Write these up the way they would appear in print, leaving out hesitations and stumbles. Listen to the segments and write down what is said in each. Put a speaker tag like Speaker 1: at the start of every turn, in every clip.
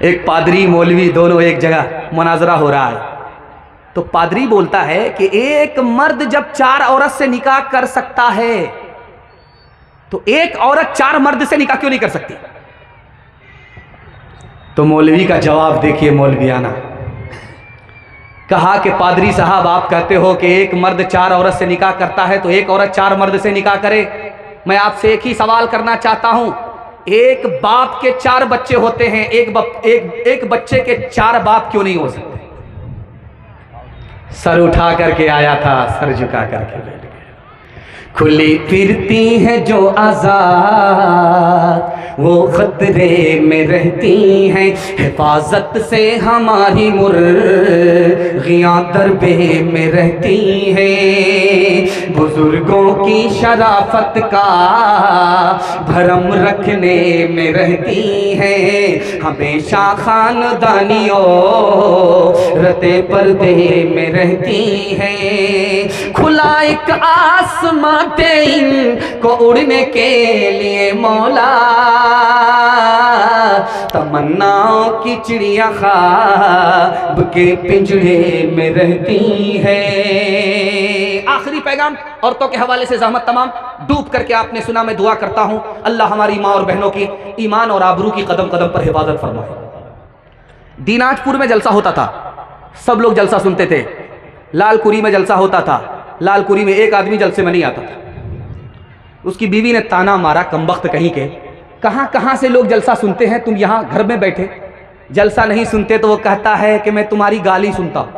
Speaker 1: एक पादरी मौलवी दोनों एक जगह मुनाजरा हो रहा है। तो पादरी बोलता है कि एक मर्द जब 4 औरत से निकाह कर सकता है तो एक औरत 4 मर्द से निकाह क्यों नहीं कर सकती? तो मौलवी का जवाब देखिए, मौलवियाना। कहा कि पादरी साहब, आप कहते हो कि एक मर्द 4 औरत से निकाह करता है तो एक औरत 4 मर्द से निकाह करे। मैं आपसे एक ही सवाल करना चाहता हूं, एक बाप के 4 बच्चे होते हैं, एक बच्चे के 4 बाप क्यों नहीं हो सकते? सर उठा करके आया था, सर झुका करके बैठ गया। खुली फिरती हैं जो आजाद वो खतरे में रहती हैं, हिफाजत से हमारी मुर्गियां दरबे में रहती हैं। बुजुर्गों की शराफत का भरम रखने में रहती हैं, हमेशा खानदानियों रते पर्दे में रहती हैं। खुला एक आसमां को उड़ने के लिए मौला, तमन्नाओं की चिड़िया ख्वाब के पिंजरे में रहती है। आखिरी पैगाम औरतों के हवाले से ज़हमत तमाम डूब करके आपने सुना। मैं दुआ करता हूं अल्लाह हमारी माँ और बहनों की ईमान और आबरू की कदम कदम पर हिफाजत फरमाए। दीनाजपुर में जलसा होता था, सब लोग जलसा सुनते थे। लालकुरी में जलसा होता था, लालकुरी में एक आदमी जलसे में नहीं आता था। उसकी बीवी ने ताना मारा, कमबख्त कहीं के, कहाँ कहाँ से लोग जलसा सुनते हैं, तुम यहाँ घर में बैठे जलसा नहीं सुनते? तो वो कहता है कि मैं तुम्हारी गाली सुनता हूँ,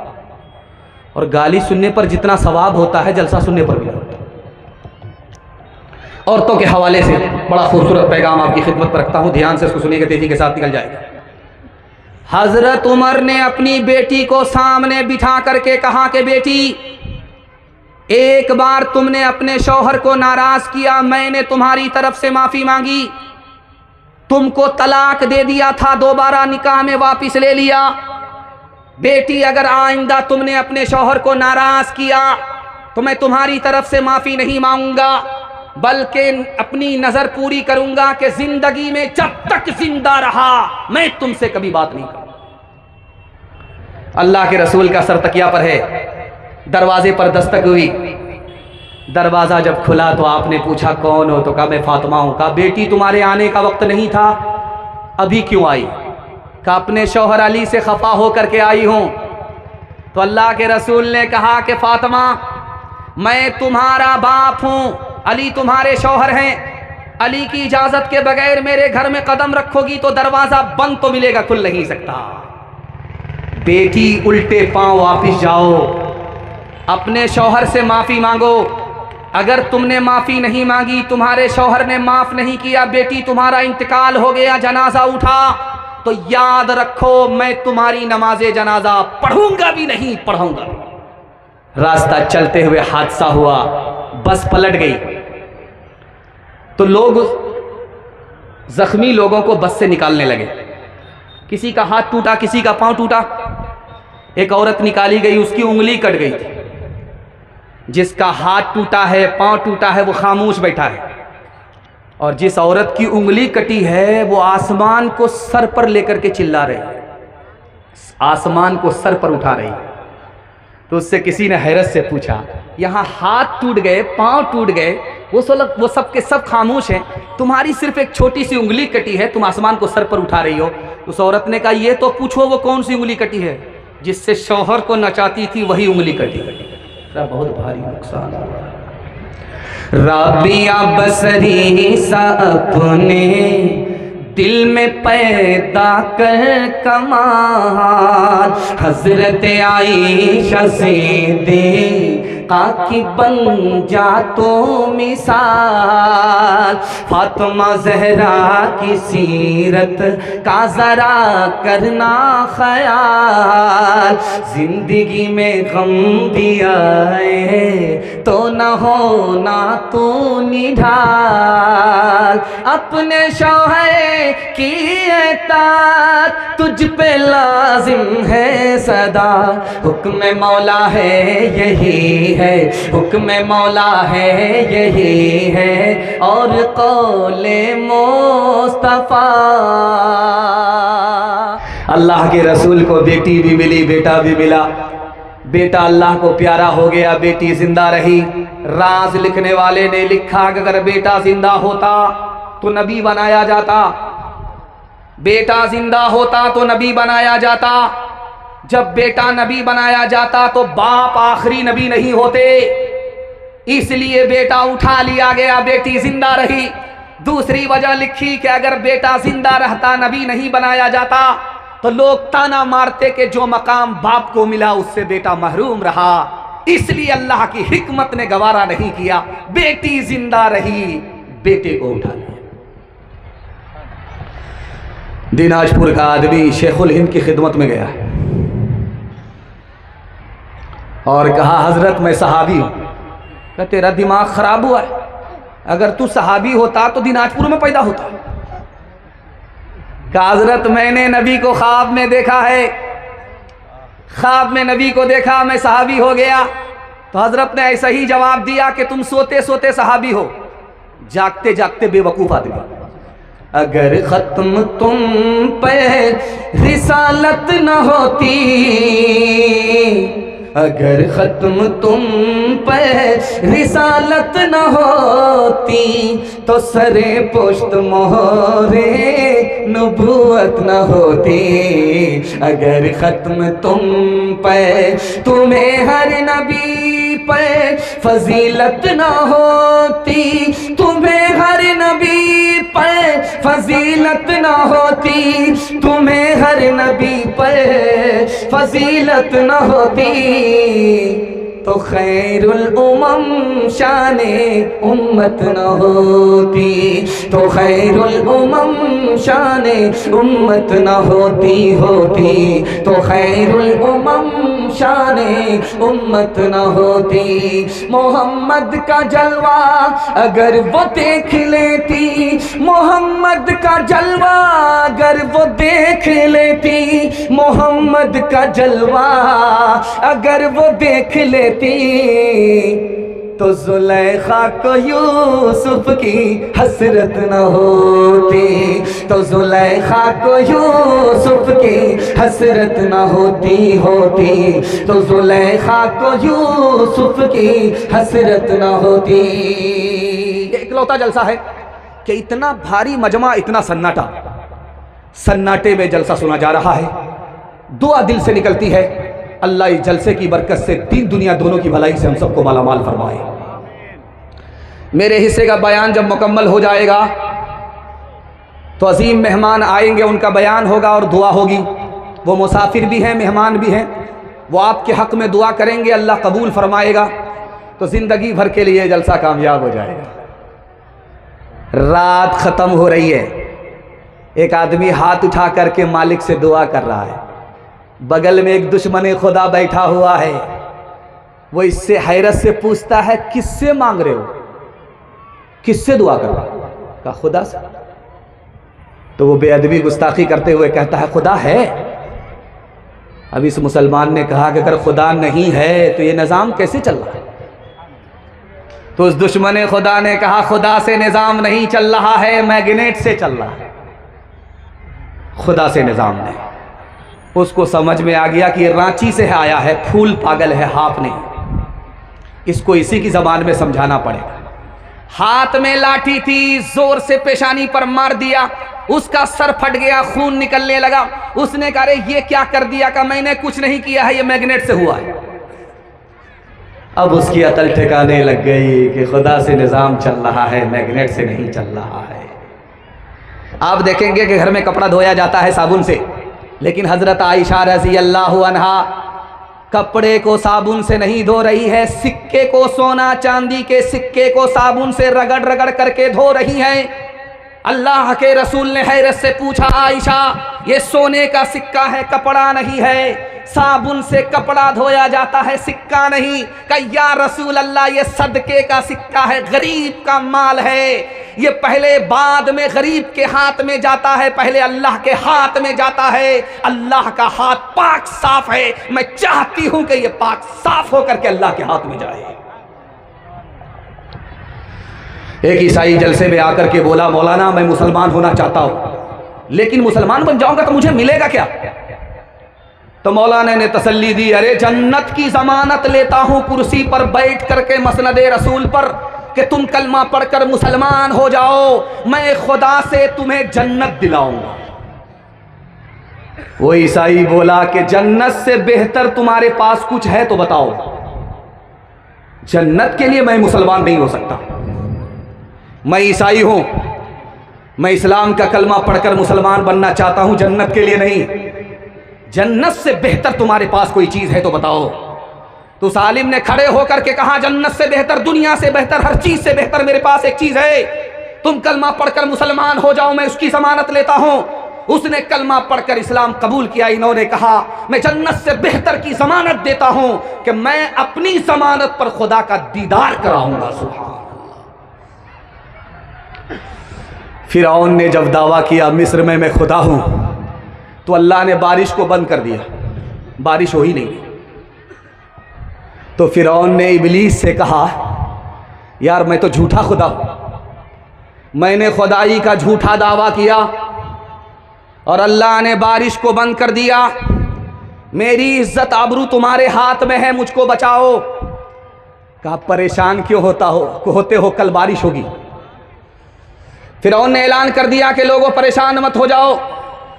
Speaker 1: और गाली सुनने पर जितना सवाब होता है जलसा सुनने पर भी होता है। औरतों के हवाले से बड़ा खूबसूरत पैगाम आपकी खिदमत पर रखता हूँ, ध्यान से इसको सुनिएगा, तेजी के साथ निकल जाएगा। हजरत उमर ने अपनी बेटी को सामने बिठा करके कहा कि बेटी, एक बार तुमने अपने शौहर को नाराज किया, मैंने तुम्हारी तरफ से माफी मांगी, तुमको तलाक दे दिया था, दोबारा निकाह में वापस ले लिया। बेटी, अगर आइंदा तुमने अपने शौहर को नाराज किया तो मैं तुम्हारी तरफ से माफी नहीं मांगूंगा, बल्कि अपनी नजर पूरी करूंगा कि जिंदगी में जब तक जिंदा रहा मैं तुमसे कभी बात नहीं करूंगा। अल्लाह के रसूल का सर तकिया पर है, दरवाजे पर दस्तक हुई। दरवाजा जब खुला तो आपने पूछा कौन हो? तो कहा मैं फातिमा हूं। कहा बेटी, तुम्हारे आने का वक्त नहीं था, अभी क्यों आई? कहा अपने शौहर अली से खफा होकर के आई हूं। तो अल्लाह के रसूल ने कहा कि फातिमा, मैं तुम्हारा बाप हूं, अली तुम्हारे शौहर हैं, अली की इजाजत के बगैर मेरे घर में कदम रखोगी तो दरवाजा बंद तो मिलेगा, खुल नहीं सकता। बेटी, उल्टे पांव वापिस जाओ, अपने शौहर से माफी मांगो। अगर तुमने माफी नहीं मांगी, तुम्हारे शौहर ने माफ नहीं किया, बेटी तुम्हारा इंतकाल हो गया, जनाजा उठा, तो याद रखो मैं तुम्हारी नमाजे जनाजा पढ़ूंगा भी नहीं, पढ़ाऊंगा भी। रास्ता चलते हुए हादसा हुआ, बस पलट गई। तो लोग जख्मी लोगों को बस से निकालने लगे, किसी का हाथ टूटा, किसी का पांव टूटा। एक औरत निकाली गई, उसकी उंगली कट गई थी। जिसका हाथ टूटा है, पांव टूटा है, वो खामोश बैठा है, और जिस औरत की उंगली कटी है वो आसमान को सर पर लेकर के चिल्ला रही है, आसमान को सर पर उठा रही है। तो उससे किसी ने हैरत से पूछा, यहाँ हाथ टूट गए, पांव टूट गए, वो सब के सब खामोश हैं, तुम्हारी सिर्फ एक छोटी सी उंगली कटी है, तुम आसमान को सर पर उठा रही हो। उस औरत ने कहा, ये तो पूछो वो कौन सी उंगली कटी है? जिससे शौहर को नचाती थी वही उंगली कटी। बहुत भारी नुकसान हुआ। राबिया बसरी सा अपने दिल में पैदा कर कमाल, हजरत आयशा से दे की बन जा तो मिसाल, फातिमा जहरा की सीरत का जरा करना ख्याल, जिंदगी में गम भी आए तो न होना तू निढाल, अपने शौहर की एतात तुझ पे लाजिम है सदा, हुक्म मौला है यही है, हुक्म मौला है यही है, और कौले मुस्तफा। अल्लाह के रसूल को बेटी भी मिली, बेटा भी मिला। बेटा अल्लाह को प्यारा हो गया, बेटी जिंदा रही। राज लिखने वाले ने लिखा कि अगर बेटा जिंदा होता तो नबी बनाया जाता, बेटा जिंदा होता तो नबी बनाया जाता। जब बेटा नबी बनाया जाता तो बाप आखिरी नबी नहीं होते, इसलिए बेटा उठा लिया गया, बेटी जिंदा रही। दूसरी वजह लिखी कि अगर बेटा जिंदा रहता, नबी नहीं बनाया जाता, तो लोग ताना मारते कि जो मकाम बाप को मिला उससे बेटा महरूम रहा। इसलिए अल्लाह की हिकमत ने गवारा नहीं किया, बेटी जिंदा रही, बेटे को उठा लिया। दिनाजपुर का आदमी शेखुल हिंद की खिदमत में गया और कहा, हजरत मैं सहाबी हूं। क्या तेरा दिमाग खराब हुआ है? अगर तू सहाबी होता तो दिनाजपुर में पैदा होता। कहा, हजरत मैंने नबी को ख्वाब में देखा है, ख्वाब में नबी को देखा, मैं सहाबी हो गया। तो हजरत ने ऐसा ही जवाब दिया कि तुम सोते सोते सहाबी हो, जागते जागते बेवकूफ आदमी। अगर खत्म तुम पे रिसालत न होती, अगर खत्म तुम पे रिसालत न होती, तो सरे पुश्त मोहरे नबूवत न होती। अगर खत्म तुम पे तुम्हें हर नबी पे फजीलत न होती, तुम्हें हर नबी पे फजीलत न होती, तुम्हें हर नबी पे फजीलत न होती, तो खैरुल उमम शाने उम्मत न होती, तो खैरुल उमम शाने उम्मत न होती, तो खैरुल उमम शाने उम्मत न होती। मोहम्मद का जलवा अगर वो देख लेती, मोहम्मद का जलवा अगर वो देख लेती, मोहम्मद का जलवा अगर वो देख लेती, तो जुलेखा को यूसुफ की हसरत न होती, तो जुलेखा को यूसुफ की हसरत न होती, तो जुलेखा को यूसुफ की हसरत न होती। ये इकलौता जलसा है कि इतना भारी मजमा, इतना सन्नाटा, सन्नाटे में जलसा सुना जा रहा है। दुआ दिल से निकलती है, अल्लाह इस जलसे की बरकत से तीन दुनिया दोनों की भलाई से हम सबको मालामाल फरमाए। मेरे हिस्से का बयान जब मुकम्मल हो जाएगा तो अजीम मेहमान आएंगे, उनका बयान होगा और दुआ होगी। वो मुसाफिर भी हैं, मेहमान भी हैं, वो आपके हक़ में दुआ करेंगे, अल्लाह कबूल फरमाएगा, तो ज़िंदगी भर के लिए जलसा कामयाब हो जाएगा। रात ख़त्म हो रही है, एक आदमी हाथ उठा करके मालिक से दुआ कर रहा है। बगल में एक दुश्मन खुदा बैठा हुआ है, वो इससे हैरत से पूछता है, किससे मांग रहे हो, किससे दुआ कर रहे हो? कहा, खुदा से। तो वो बेअदबी गुस्ताखी करते हुए कहता है, खुदा है। अब इस मुसलमान ने कहा कि अगर खुदा नहीं है तो ये निज़ाम कैसे चल रहा है? तो उस दुश्मन खुदा ने कहा, खुदा से निज़ाम नहीं चल रहा है, मैग्नेट से चल रहा है, खुदा से निज़ाम नहीं। उसको समझ में आ गया कि ये रांची से आया है, फूल पागल है, हाफ नहीं, इसको इसी की ज़बान में समझाना पड़ेगा। हाथ में लाठी थी, जोर से पेशानी पर मार दिया, उसका सर फट गया, खून निकलने लगा। उसने कहा, अरे ये क्या कर दिया? का मैंने कुछ नहीं किया है, ये मैग्नेट से हुआ है। अब उसकी अकल ठिकाने लग गई कि खुदा से निज़ाम चल रहा है, मैग्नेट से नहीं चल रहा है। आप देखेंगे कि घर में कपड़ा धोया जाता है साबुन से, लेकिन हजरत आयशा रज़ी अल्लाह अन्हा कपड़े को साबुन से नहीं धो रही है, सिक्के को, सोना चांदी के सिक्के को साबुन से रगड़ रगड़ करके धो रही है। अल्लाह के रसूल ने हैरत से पूछा, आयशा ये सोने का सिक्का है, कपड़ा नहीं है, साबुन से कपड़ा धोया जाता है, सिक्का नहीं। कहा, या रसूल अल्लाह ये सदके का सिक्का है, गरीब का माल है, ये पहले बाद में गरीब के हाथ में जाता है, पहले अल्लाह के हाथ में जाता है। अल्लाह का हाथ पाक साफ है, मैं चाहती हूं कि ये पाक साफ होकर के अल्लाह के हाथ में जाए। एक ईसाई जलसे में आकर के बोला, मौलाना मैं मुसलमान होना चाहता हूं, लेकिन मुसलमान बन जाऊंगा तो मुझे मिलेगा क्या? तो मौलाना ने तसल्ली दी, अरे जन्नत की जमानत लेता हूं कुर्सी पर बैठ करके मसनदे रसूल पर कि तुम कलमा पढ़कर मुसलमान हो जाओ, मैं खुदा से तुम्हें जन्नत दिलाऊंगा। वो ईसाई बोला कि जन्नत से बेहतर तुम्हारे पास कुछ है तो बताओ। जन्नत के लिए मैं मुसलमान नहीं हो सकता, मैं ईसाई हूं, मैं इस्लाम का कलमा पढ़कर मुसलमान बनना चाहता हूं, जन्नत के लिए नहीं। जन्नत से बेहतर तुम्हारे पास कोई चीज है तो बताओ। तो उस आलिम ने खड़े होकर के कहा, जन्नत से बेहतर, दुनिया से बेहतर, हर चीज से बेहतर मेरे पास एक चीज है, तुम कलमा पढ़कर मुसलमान हो जाओ, मैं उसकी जमानत लेता हूं। उसने कलमा पढ़कर इस्लाम कबूल किया। इन्होंने कहा, मैं जन्नत से बेहतर की जमानत देता हूं कि मैं अपनी जमानत पर खुदा का दीदार कराऊंगा। सुभान अल्लाह। फिरौन ने जब दावा किया मिस्र में मैं खुदा हूं, तो अल्लाह ने बारिश को बंद कर दिया, बारिश हो ही नहीं। तो फिरौन ने इबलीस से कहा, यार मैं तो झूठा खुदा हूं, मैंने खुदाई का झूठा दावा किया और अल्लाह ने बारिश को बंद कर दिया, मेरी इज्जत आबरू तुम्हारे हाथ में है, मुझको बचाओ। कहा परेशान क्यों होते हो, कल बारिश होगी। फिरौन ने ऐलान कर दिया कि लोगों परेशान मत हो जाओ,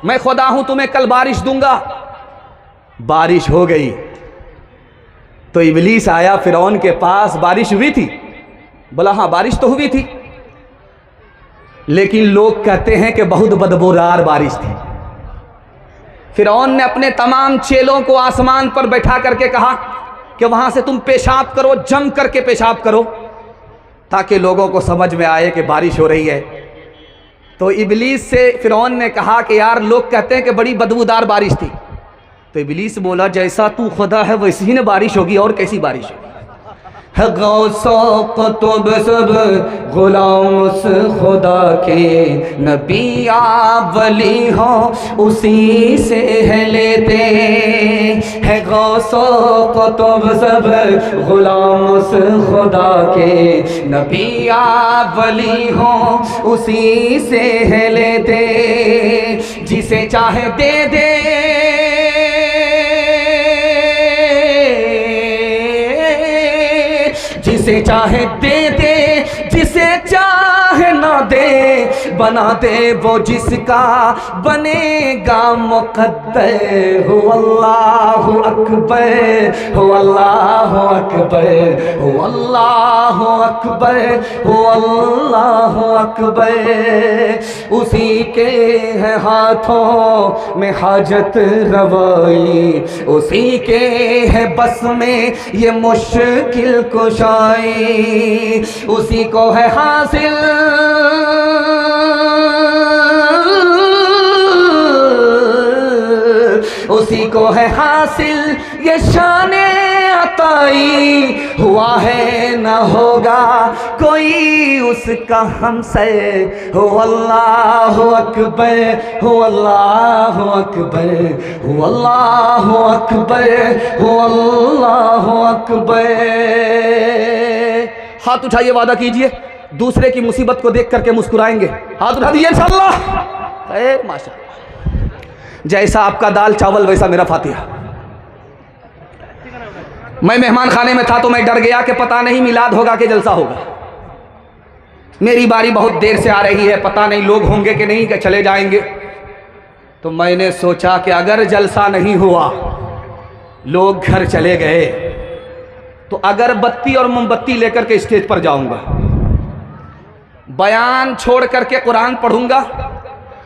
Speaker 1: मैं खुदा हूं, तुम्हें कल बारिश दूंगा। बारिश हो गई। तो इबलीस आया फिरौन के पास, बारिश हुई थी? बोला हाँ बारिश तो हुई थी, लेकिन लोग कहते हैं कि बहुत बदबूदार बारिश थी। फिरौन ने अपने तमाम चेलों को आसमान पर बैठा करके कहा कि वहां से तुम पेशाब करो, जम करके पेशाब करो, ताकि लोगों को समझ में आए कि बारिश हो रही है। तो इबलीस से फिरौन ने कहा कि यार लोग कहते हैं कि बड़ी बदबूदार बारिश थी। तो इबलीस बोला, जैसा तू खुदा है वैसी ही ना बारिश होगी, और कैसी बारिश होगी। है गौसो कुतुब सब गुलाम उस खुदा के, नबी आप वली हो उसी से है लेते है। गौसो कुतुब सब गुलाम उस खुदा के, नबी आप वली हो उसी से है लेते, जिसे चाहे दे दे जिसे चाहे दे दे, जिसे चाहे ना दे, बना दे वो जिसका बनेगा मुक़द्दर। हो अल्लाह अकबर, हो अल्लाह अकबर, हो अल्लाह अकबर, हो अल्लाह अकबर। उसी के है हाथों में हाजत रवाई, उसी के है बस में ये मुश्किल कुशाई, उसी को है हासिल उसी को है हासिल ये शाने अताई, हुआ है न होगा कोई उसका हमसे। हो अल्लाह अकबर, हो अल्लाह अकबर, हो अल्लाह अकबर, हो अल्लाह अकबर। हाथ उठाइए, वादा कीजिए दूसरे की मुसीबत को देख करके मुस्कुराएंगे। हाथ उठा दीजिए इंशाअल्लाह। माशाअल्लाह, जैसा आपका दाल चावल वैसा मेरा फातिहा। मैं मेहमान खाने में था तो मैं डर गया कि पता नहीं मिलाद होगा कि जलसा होगा। मेरी बारी बहुत देर से आ रही है, पता नहीं लोग होंगे कि नहीं, कि चले जाएंगे। तो मैंने सोचा कि अगर जलसा नहीं हुआ, लोग घर चले गए, तो अगरबत्ती और मोमबत्ती लेकर के स्टेज पर जाऊंगा, बयान छोड़ करके कुरान पढ़ूंगा,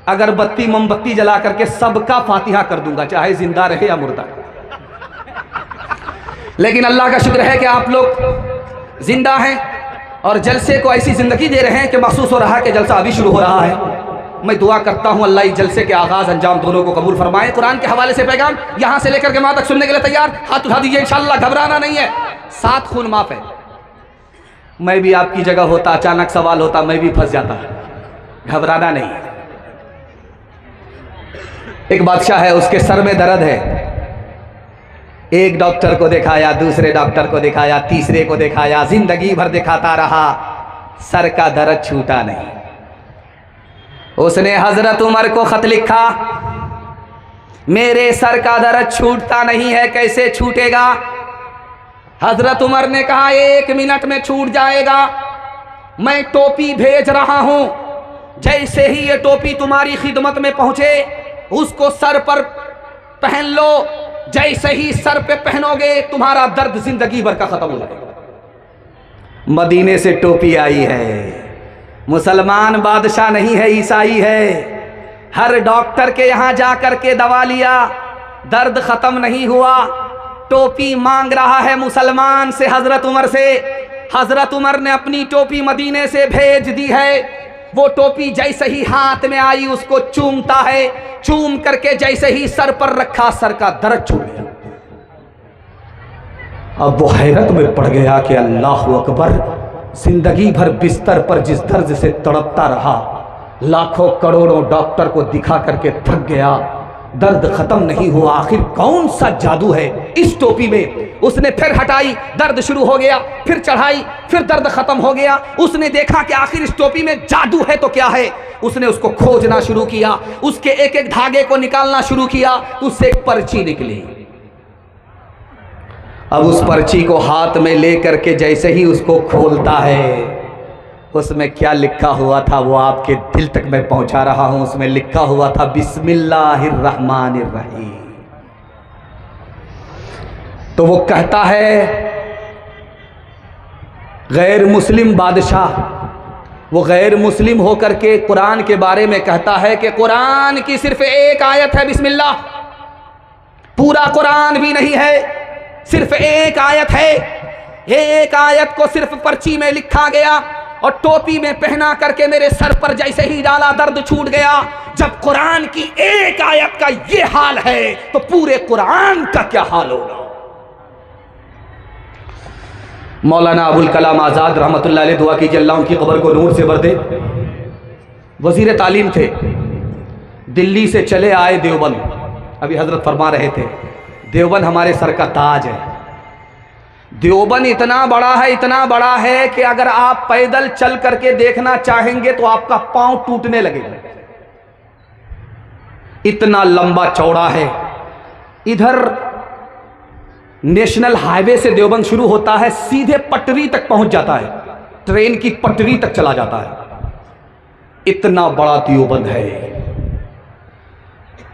Speaker 1: अगरबत्ती मोमबत्ती जला करके सबका फातिहा कर दूंगा, चाहे जिंदा रहे या मुर्दा। लेकिन अल्लाह का शुक्र है कि आप लोग जिंदा हैं और जलसे को ऐसी जिंदगी दे रहे हैं कि महसूस हो रहा है कि जलसा अभी शुरू हो रहा है। मैं दुआ करता हूं अल्लाह इस जलसे के आगाज अंजाम दोनों को कबूल फरमाए। कुरान के हवाले से पैगाम यहां से लेकर के वहां तक सुनने के लिए तैयार? हाथ उठा दीजिए इंशाअल्लाह, घबराना नहीं है, 7 खून माफ है। मैं भी आपकी जगह होता, अचानक सवाल होता, मैं भी फंस जाता, घबराना नहीं है। एक बादशाह है, उसके सर में दर्द है, एक डॉक्टर को दिखाया, दूसरे डॉक्टर को दिखाया, तीसरे को दिखाया, जिंदगी भर दिखाता रहा, सर का दर्द छूटा नहीं। उसने हजरत उमर को खत लिखा मेरे सर का दर्द छूटता नहीं है, कैसे छूटेगा? हजरत उमर ने कहा 1 मिनट में छूट जाएगा। मैं टोपी भेज रहा हूं, जैसे ही ये टोपी तुम्हारी खिदमत में पहुंचे उसको सर पर पहन लो। जैसे ही सर पे पहनोगे तुम्हारा दर्द जिंदगी भर का खत्म हो जाएगा। मदीने से टोपी आई है। मुसलमान बादशाह नहीं है, ईसाई है। हर डॉक्टर के यहां जाकर के दवा लिया, दर्द खत्म नहीं हुआ। टोपी मांग रहा है मुसलमान से, हजरत उमर से। हजरत उमर ने अपनी टोपी मदीने से भेज दी है। वो टोपी जैसे ही हाथ में आई उसको चूमता है, चूम करके जैसे ही सर पर रखा सर का दर्द छूट गया। अब वो हैरत में पड़ गया कि अल्लाह अकबर, जिंदगी भर बिस्तर पर जिस दर्द से तड़पता रहा, लाखों करोड़ों डॉक्टर को दिखा करके थक गया, दर्द खत्म नहीं हुआ। आखिर कौन सा जादू है इस टोपी में? उसने फिर हटाई, दर्द शुरू हो गया, फिर चढ़ाई, फिर दर्द खत्म हो गया। उसने देखा कि आखिर इस टोपी में जादू है तो क्या है। उसने उसको खोजना शुरू किया, उसके एक एक धागे को निकालना शुरू किया, उससे एक पर्ची निकली। अब उस पर्ची को हाथ में लेकर के जैसे ही उसको खोलता है, उसमें क्या लिखा हुआ था वो आपके दिल तक मैं पहुंचा रहा हूं। उसमें लिखा हुआ था बिस्मिल्लाहिर्रहमानिर्रहीम। तो वो कहता है, गैर मुस्लिम बादशाह, वो गैर मुस्लिम होकर के कुरान के बारे में कहता है कि कुरान की सिर्फ एक आयत है बिस्मिल्लाह, पूरा कुरान भी नहीं है, सिर्फ एक आयत है। एक आयत को सिर्फ पर्ची में लिखा गया और टोपी में पहना करके मेरे सर पर जैसे ही डाला दर्द छूट गया। जब कुरान की एक आयत का ये हाल है तो पूरे कुरान का क्या हाल होगा? मौलाना अबुल कलाम आज़ाद रहमतुल्लाह अलैह, दुआ कीजिए अल्लाह उनकी कब्र को नूर से भर दे, वजीर तालीम थे। दिल्ली से चले आए देवबंद। अभी हजरत फरमा रहे थे देवबंद हमारे सर का ताज है। देवबंद इतना बड़ा है, इतना बड़ा है कि अगर आप पैदल चल करके देखना चाहेंगे तो आपका पांव टूटने लगेगा, इतना लंबा चौड़ा है। इधर नेशनल हाईवे से देवबंद शुरू होता है, सीधे पटरी तक पहुंच जाता है, ट्रेन की पटरी तक चला जाता है। इतना बड़ा देवबंद है।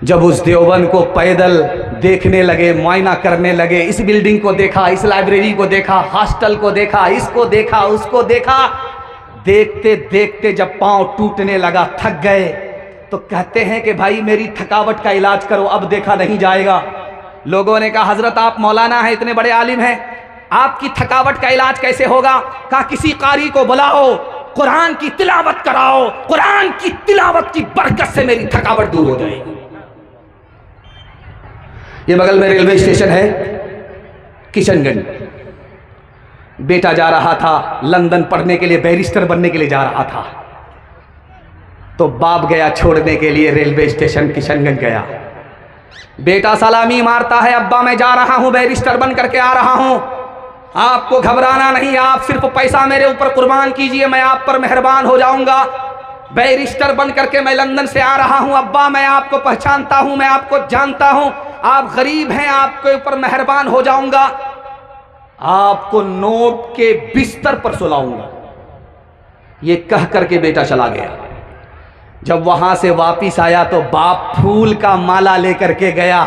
Speaker 1: जब उस देवबंद को पैदल देखने लगे, मुआयना करने लगे, इस बिल्डिंग को देखा, इस लाइब्रेरी को देखा, हॉस्टल को देखा, इसको देखा, उसको देखा, देखते देखते जब पांव टूटने लगा, थक गए, तो कहते हैं कि भाई मेरी थकावट का इलाज करो, अब देखा नहीं जाएगा। लोगों ने कहा हजरत आप मौलाना हैं, इतने बड़े आलिम हैं, आपकी थकावट का इलाज कैसे होगा? कहा किसी कारी को बुलाओ, कुरान की तिलावत कराओ, कुरान की तिलावत की बरकत से मेरी थकावट दूर हो जाएगी। ये बगल में रेलवे स्टेशन है किशनगंज। बेटा जा रहा था लंदन पढ़ने के लिए, बैरिस्टर बनने के लिए जा रहा था, तो बाप गया छोड़ने के लिए रेलवे स्टेशन किशनगंज गया। बेटा सलामी मारता है, अब्बा मैं जा रहा हूं, बैरिस्टर बन करके आ रहा हूं, आपको घबराना नहीं, आप सिर्फ पैसा मेरे ऊपर कुर्बान कीजिए, मैं आप पर मेहरबान हो जाऊंगा। बैरिस्टर बन करके मैं लंदन से आ रहा हूं, अब्बा मैं आपको पहचानता हूं, मैं आपको जानता हूं, आप गरीब हैं, आपके ऊपर मेहरबान हो जाऊंगा, आपको नोट के बिस्तर पर सुलाऊंगा। ये कह करके बेटा चला गया। जब वहां से वापिस आया तो बाप फूल का माला लेकर के गया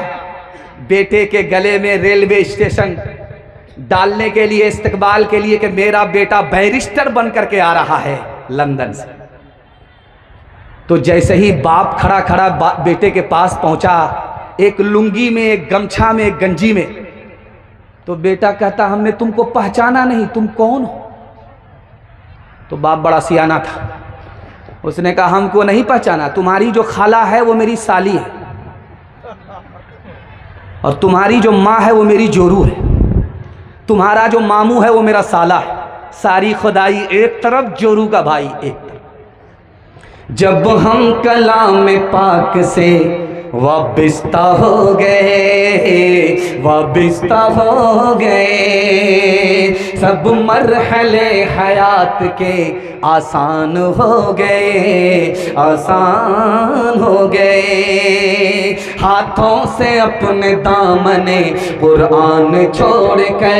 Speaker 1: बेटे के गले में, रेलवे स्टेशन डालने के लिए, इस्तकबाल के लिए कि मेरा बेटा बैरिस्टर बन करके आ रहा है लंदन से। तो जैसे ही बाप खड़ा खड़ा बेटे के पास पहुंचा, एक लुंगी में, एक गमछा में, एक गंजी में, तो बेटा कहता हमने तुमको पहचाना नहीं, तुम कौन हो? तो बाप बड़ा सियाना था, उसने कहा हमको नहीं पहचाना, तुम्हारी जो खाला है वो मेरी साली है और तुम्हारी जो माँ है वो मेरी जोरू है, तुम्हारा जो मामू है वो मेरा साला है, सारी खुदाई एक तरफ, जोरू का भाई एक तरफ। जब हम कलाम पाक से वाबिस्ता हो गए, वाबिस्ता हो गए, सब मरहले हयात के आसान हो गए, आसान हो गए। हाथों से अपने दामने कुरान छोड़ के,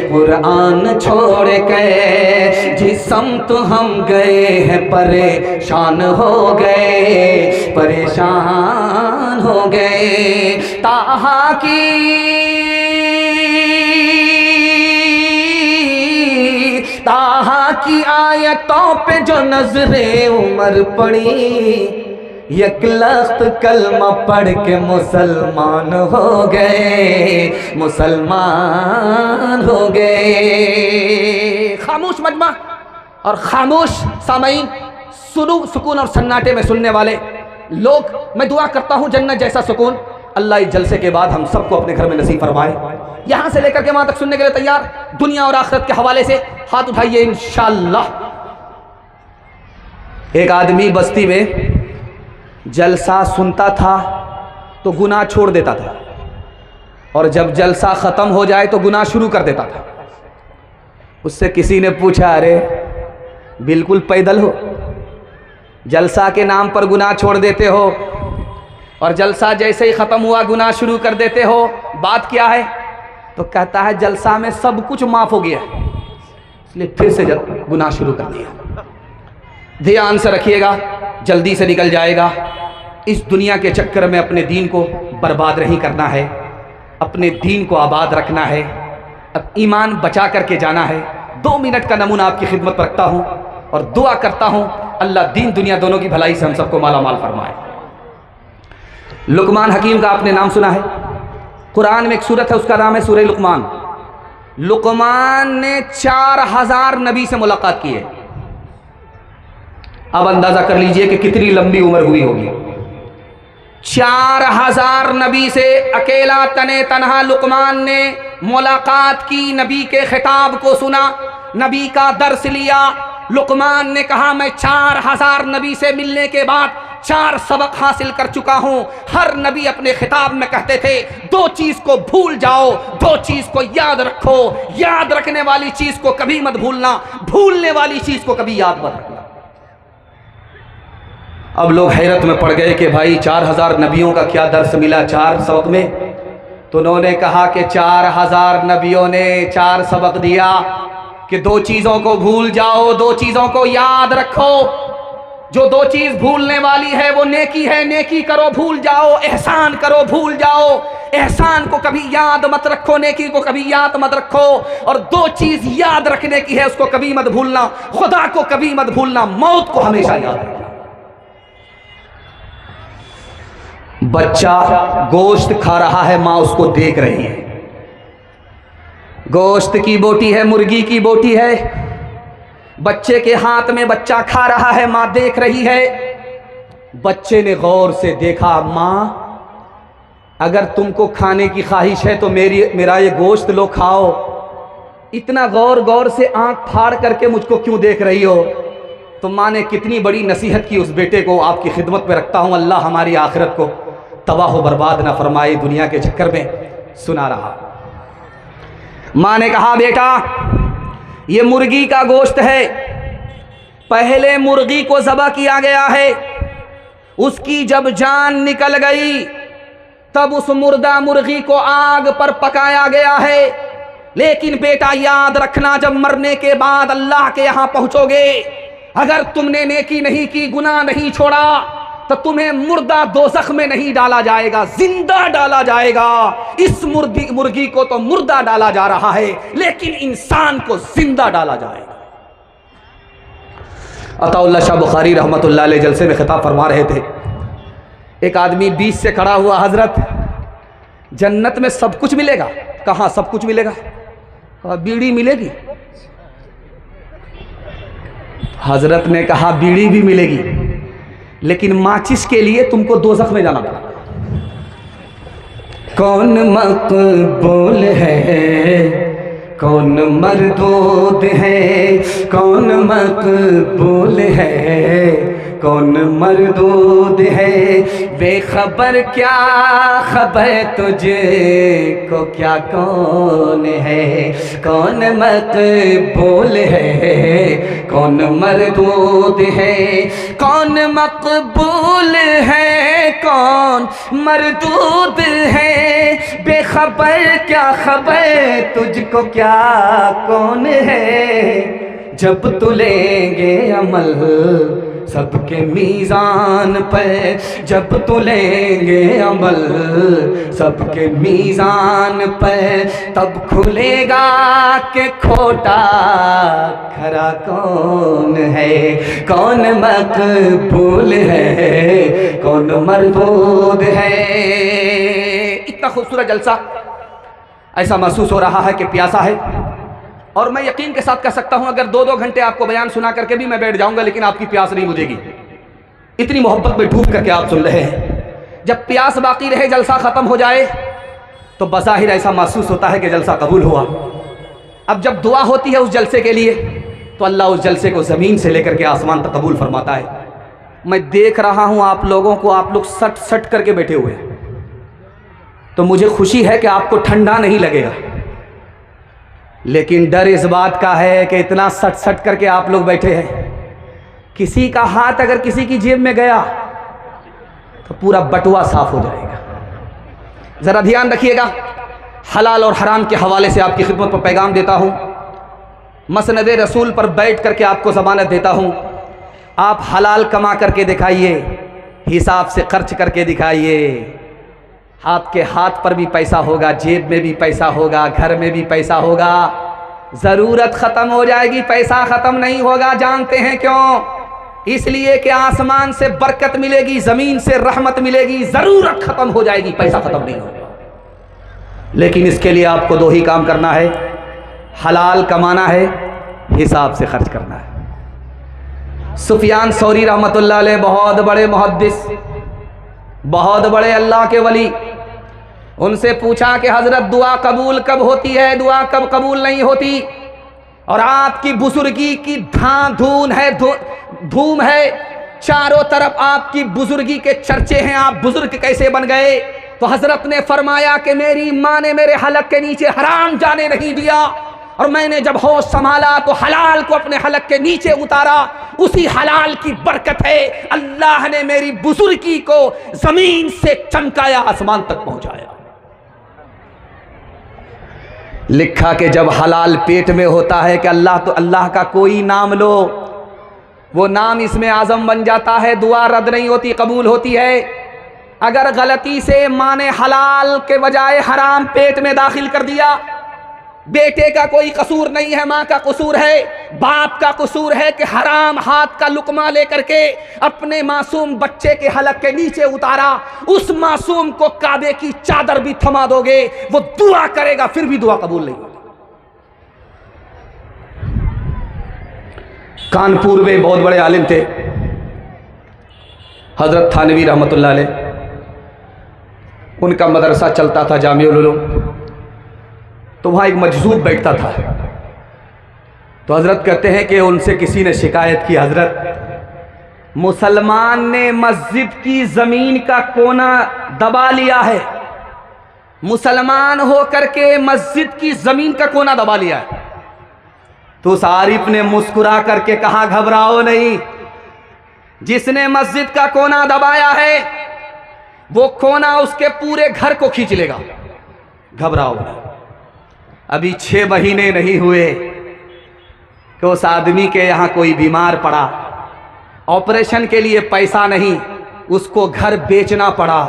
Speaker 1: कुरान छोड़ के जिस्म तो हम गए हैं परेशान हो गए, परेशान हो गए। ताहा की आयतों पे जो नजरे उमर पड़ी, एक लख्त कलमा पढ़ के मुसलमान हो गए, मुसलमान हो गए। खामोश मजमा और खामोश सामईन, सुनो सुकून और सन्नाटे में सुनने वाले लोग, मैं दुआ करता हूँ जन्नत जैसा सुकून अल्लाह इस जलसे के बाद हम सबको अपने घर में नसीब फरमाए। यहाँ से लेकर के वहाँ तक सुनने के लिए तैयार, दुनिया और आखिरत के हवाले से हाथ उठाइए इंशाअल्लाह। एक आदमी बस्ती में जलसा सुनता था तो गुनाह छोड़ देता था, और जब जलसा ख़त्म हो जाए तो गुनाह शुरू कर देता था। उससे किसी ने पूछा, अरे बिल्कुल पैदल हो, जलसा के नाम पर गुनाह छोड़ देते हो और जलसा जैसे ही ख़त्म हुआ गुनाह शुरू कर देते हो, बात क्या है? तो कहता है जलसा में सब कुछ माफ़ हो गया, इसलिए फिर से गुनाह शुरू कर दिया। ध्यान से रखिएगा, जल्दी से निकल जाएगा। इस दुनिया के चक्कर में अपने दीन को बर्बाद नहीं करना है, अपने दीन को आबाद रखना है, अब ईमान बचा करके जाना है। 2 मिनट का नमूना आपकी खिदमत पर रखता हूँ और दुआ करता हूँ अल्लाह दीन दुनिया दोनों की भलाई से हम सबको माला माल फरमाए। लुकमान हकीम का आपने नाम सुना है, कुरान में एक सूरत है उसका नाम है सूरह लुकमान। लुकमान ने 4000 नबी से मुलाकात की है। अब अंदाजा कर लीजिए कि कितनी लंबी उम्र हुई होगी। 4000 नबी से अकेला तने तनहा लुकमान ने मुलाकात की, नबी के खिताब को सुना, नबी का दर्स लिया। लुकमान ने कहा मैं 4000 नबी से मिलने के बाद 4 सबक हासिल कर चुका हूं। हर नबी अपने खिताब में कहते थे 2 चीज को भूल जाओ, 2 चीज को याद रखो। याद रखने वाली चीज को कभी मत भूलना, भूलने वाली चीज को कभी याद मत रखना। अब लोग हैरत में पड़ गए कि भाई 4000 नबियों का क्या दर्स मिला 4 सबक में? तो उन्होंने कहा कि 4000 नबियों ने 4 सबक दिया कि 2 चीज़ों को भूल जाओ, 2 चीज़ों को याद रखो। जो 2 चीज़ भूलने वाली है वो नेकी है, नेकी करो भूल जाओ, एहसान करो भूल जाओ, एहसान को कभी याद मत रखो, नेकी को कभी याद मत रखो। और 2 चीज़ याद रखने की है, उसको कभी मत भूलना, खुदा को कभी मत भूलना, मौत को हमेशा याद रखना। बच्चा गोश्त खा रहा है, माँ उसको देख रही है, गोश्त की बोटी है, मुर्गी की बोटी है, बच्चे के हाथ में बच्चा खा रहा है, माँ देख रही है। बच्चे ने गौर से देखा, माँ अगर तुमको खाने की ख्वाहिश है तो मेरा ये गोश्त लो खाओ, इतना गौर गौर से आंख फाड़ करके मुझको क्यों देख रही हो? तो माँ ने कितनी बड़ी नसीहत की उस बेटे को, आपकी खिदमत में रखता हूँ, अल्लाह हमारी आखिरत को तबाह व बर्बाद ना फरमाए, दुनिया के चक्कर में सुना रहा। माँ ने कहा बेटा ये मुर्गी का गोश्त है, पहले मुर्गी को ज़बह किया गया है, उसकी जब जान निकल गई तब उस मुर्दा मुर्गी को आग पर पकाया गया है। लेकिन बेटा याद रखना, जब मरने के बाद अल्लाह के यहाँ पहुँचोगे, अगर तुमने नेकी नहीं की, गुनाह नहीं छोड़ा, तो तुम्हें मुर्दा दोज़ख में नहीं डाला जाएगा, जिंदा डाला जाएगा। इस मुर्गी को तो मुर्दा डाला जा रहा है, लेकिन इंसान को जिंदा डाला जाएगा। अताउल्लाह शाह बुखारी रहमतुल्लाह अलैह जलसे में खिताब फरमा रहे थे। एक आदमी बीच से खड़ा हुआ, हजरत जन्नत में सब कुछ मिलेगा? कहाँ सब कुछ मिलेगा? कहा बीड़ी मिलेगी। हजरत ने कहा बीड़ी भी मिलेगी, लेकिन माचिस के लिए तुमको दोज़ख में जाना पड़ा। कौन मकबूल है, कौन मरदूद है, कौन मकबूल है, कौन मरदूद है, बेखबर क्या खबर तुझे को क्या कौन है, कौन मकबूल है, कौन मरदूद है, कौन मकबूल है, कौन मरदूद है, बेखबर क्या खबर तुझको क्या कौन है। जब तू लेंगे अमल सबके मीज़ान पे, जब तू लेंगे अमल सबके मीज़ान पे, तब खुलेगा कि खोटा खरा कौन है, कौन मकबूल है, कौन मरदूद है। इतना खूबसूरत जलसा, ऐसा महसूस हो रहा है कि प्यासा है। और मैं यकीन के साथ कह सकता हूं अगर 2-2 घंटे आपको बयान सुना करके भी मैं बैठ जाऊंगा लेकिन आपकी प्यास नहीं बुझेगी। इतनी मोहब्बत में डूब करके आप सुन रहे हैं। जब प्यास बाकी रहे, जलसा खत्म हो जाए तो बज़ाहिर ऐसा महसूस होता है कि जलसा कबूल हुआ। अब जब दुआ होती है उस जलसे के लिए तो अल्लाह उस जलसे को ज़मीन से लेकर के आसमान तक कबूल फरमाता है। मैं देख रहा हूं आप लोगों को, आप लोग सट सट करके बैठे हुए हैं, तो मुझे खुशी है कि आपको ठंडा नहीं लगेगा, लेकिन डर इस बात का है कि इतना सट सट करके आप लोग बैठे हैं, किसी का हाथ अगर किसी की जेब में गया तो पूरा बटुआ साफ हो जाएगा। ज़रा ध्यान रखिएगा। हलाल और हराम के हवाले से आपकी खिदमत पर पैगाम देता हूँ, मसनद रसूल पर बैठ करके आपको ज़मानत देता हूँ। आप हलाल कमा करके दिखाइए, हिसाब से खर्च करके दिखाइए। आपके हाथ पर भी पैसा होगा, जेब में भी पैसा होगा, घर में भी पैसा होगा। ज़रूरत ख़त्म हो जाएगी, पैसा ख़त्म नहीं होगा। जानते हैं क्यों? इसलिए कि आसमान से बरकत मिलेगी, ज़मीन से रहमत मिलेगी। ज़रूरत ख़त्म हो जाएगी, पैसा ख़त्म नहीं होगा। लेकिन इसके लिए आपको 2 ही काम करना है, हलाल कमाना है, हिसाब से खर्च करना है। सुफियान सौरी रहमतुल्लाह अलैह बहुत बड़े मुहद्दिस, बहुत बड़े अल्लाह के वली, उनसे पूछा कि हज़रत दुआ कबूल कब होती है, दुआ कब कबूल नहीं होती? और आपकी बुजुर्गी की धूम है, चारों तरफ आपकी बुजुर्गी के चर्चे हैं, आप बुजुर्ग कैसे बन गए? तो हज़रत ने फरमाया कि मेरी माँ ने मेरे हलक के नीचे हराम जाने नहीं दिया, और मैंने जब होश संभाला तो हलाल को अपने हलक के नीचे उतारा। उसी हलाल की बरकत है, अल्लाह ने मेरी बुजुर्गी को जमीन से चमकाया, आसमान तक पहुंचाया। लिखा कि जब हलाल पेट में होता है कि अल्लाह, तो अल्लाह का कोई नाम लो, वो नाम इसमें आज़म बन जाता है, दुआ रद्द नहीं होती, कबूल होती है। अगर गलती से माँ ने हलाल के बजाय हराम पेट में दाखिल कर दिया, बेटे का कोई कसूर नहीं है, माँ का कसूर है, बाप का कसूर है कि हराम हाथ का लुकमा लेकर के अपने मासूम बच्चे के हलक के नीचे उतारा। उस मासूम को काबे की चादर भी थमा दोगे, वो दुआ करेगा, फिर भी दुआ कबूल नहीं होगी। कानपुर में बहुत बड़े आलिम थे, हजरत थानवी रहमतुल्लाह अलैह, उनका मदरसा चलता था जामिउल उलूम। तो वहाँ एक मजज़ूब बैठता था, तो हज़रत कहते हैं कि उनसे किसी ने शिकायत की, हज़रत मुसलमान ने मस्जिद की ज़मीन का कोना दबा लिया है, मुसलमान हो करके मस्जिद की ज़मीन का कोना दबा लिया है। तो उस आरिफ ने मुस्कुरा करके कहा, घबराओ नहीं, जिसने मस्जिद का कोना दबाया है वो कोना उसके पूरे घर को खींच लेगा, घबराओ नहीं। अभी 6 महीने नहीं हुए कि उस आदमी के यहाँ कोई बीमार पड़ा, ऑपरेशन के लिए पैसा नहीं, उसको घर बेचना पड़ा।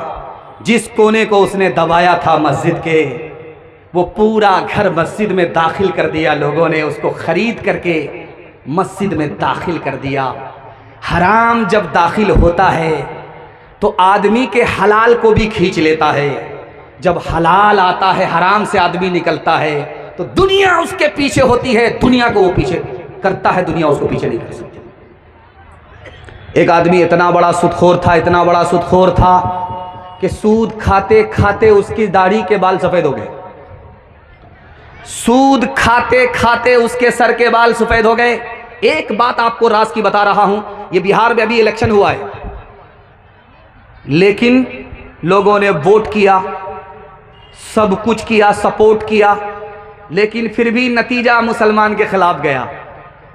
Speaker 1: जिस कोने को उसने दबाया था मस्जिद के, वो पूरा घर मस्जिद में दाखिल कर दिया। लोगों ने उसको खरीद करके मस्जिद में दाखिल कर दिया। हराम जब दाखिल होता है तो आदमी के हलाल को भी खींच लेता है। जब हलाल आता है, हराम से आदमी निकलता है, तो दुनिया उसके पीछे होती है, दुनिया को वो पीछे करता है, दुनिया उसको पीछे नहीं कर सकती। एक आदमी इतना बड़ा सूदखोर था, इतना बड़ा सूदखोर था कि सूद खाते खाते उसकी दाढ़ी के बाल सफेद हो गए। सूद खाते खाते उसके सर के बाल सफेद हो गए। एक बात आपको राज की बता रहा हूं, ये बिहार में अभी इलेक्शन हुआ है, लेकिन लोगों ने वोट किया, सब कुछ किया, सपोर्ट किया, लेकिन फिर भी नतीजा मुसलमान के खिलाफ गया।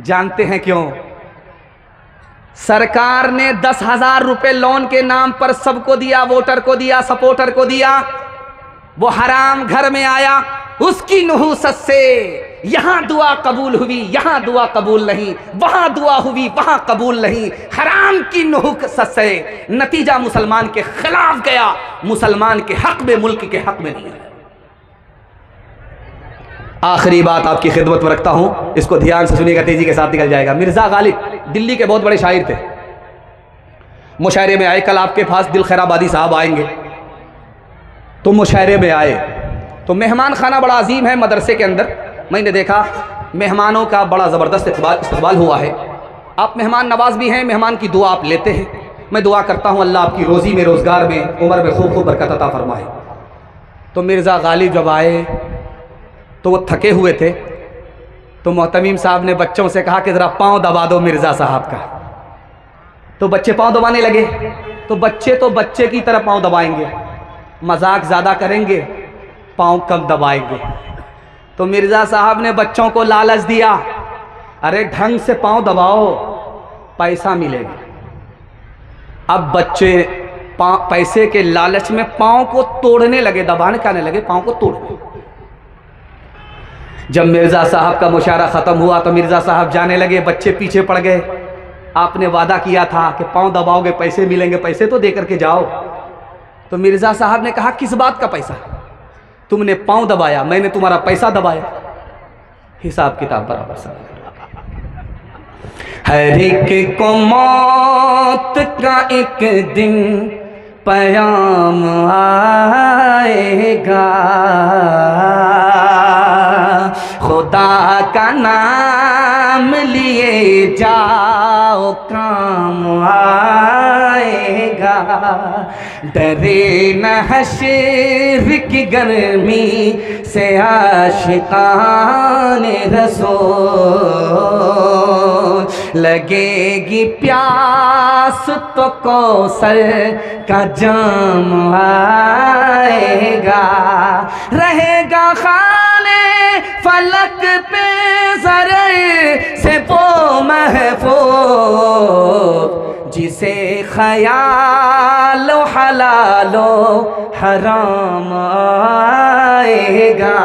Speaker 1: जानते हैं क्यों? सरकार ने 10,000 रुपए लोन के नाम पर सबको दिया, वोटर को दिया, सपोर्टर को दिया। वो हराम घर में आया, उसकी नहुसत से यहां दुआ कबूल हुई, यहां दुआ कबूल नहीं, वहां दुआ हुई, वहां कबूल नहीं। हराम की नहुसत से नतीजा मुसलमान के खिलाफ गया, मुसलमान के हक में, मुल्क के हक में नहीं है। आखिरी बात आपकी खिदमत में रखता हूं, इसको ध्यान से सुनिएगा, तेजी के साथ निकल जाएगा। मिर्जा गालिब दिल्ली के बहुत बड़े शायर थे, मुशायरे में आए। कल आपके पास दिल खैराबादी साहब आएंगे, तो मुशायरे में आए तो मेहमान खाना बड़ा अजीम है मदरसे के अंदर। मैंने देखा मेहमानों का बड़ा ज़बरदस्त इस्तकबाल हुआ है। आप मेहमान नवाज भी हैं, मेहमान की दुआ आप लेते हैं। मैं दुआ करता हूँ अल्लाह आपकी रोज़ी में, रोज़गार में, उम्र में खूब खूब बरकत अता फरमाए। तो मिर्ज़ा गालिब जब आए तो वो थके हुए थे, तो मोहतमीम साहब ने बच्चों से कहा कि ज़रा पाँव दबा दो मिर्ज़ा साहब का। तो बच्चे पाँव दबाने लगे। तो बच्चे की तरह पाँव दबाएंगे, मजाक ज़्यादा करेंगे, पाँव कम दबाएंगे। तो मिर्ज़ा साहब ने बच्चों को लालच दिया, अरे ढंग से पाँव दबाओ, पैसा मिलेगा। अब बच्चे पैसे के लालच में पाँव को तोड़ने लगे, दबाने का नहीं लगे, पाँव को तोड़ने। जब मिर्ज़ा साहब का मुशायरा ख़त्म हुआ तो मिर्ज़ा साहब जाने लगे, बच्चे पीछे पड़ गए। आपने वादा किया था कि पाँव दबाओगे पैसे मिलेंगे, पैसे तो दे करके जाओ। तो मिर्ज़ा साहब ने कहा किस बात का पैसा? तुमने पाँव दबाया, मैंने तुम्हारा पैसा दबाया, हिसाब किताब बराबर सा। हर एक को मौत का एक दिन पयाम आएगा, खुदा का नाम लिए जाओ काम आएगा। डरे न हश्र की गर्मी से आशिकान रसूल, लगेगी प्यास तो कौसर का जाम आएगा। रहेगा खाने फलक पे ज़रे से वो महफूज, जिसे ख़यालो हलालो हराम आएगा,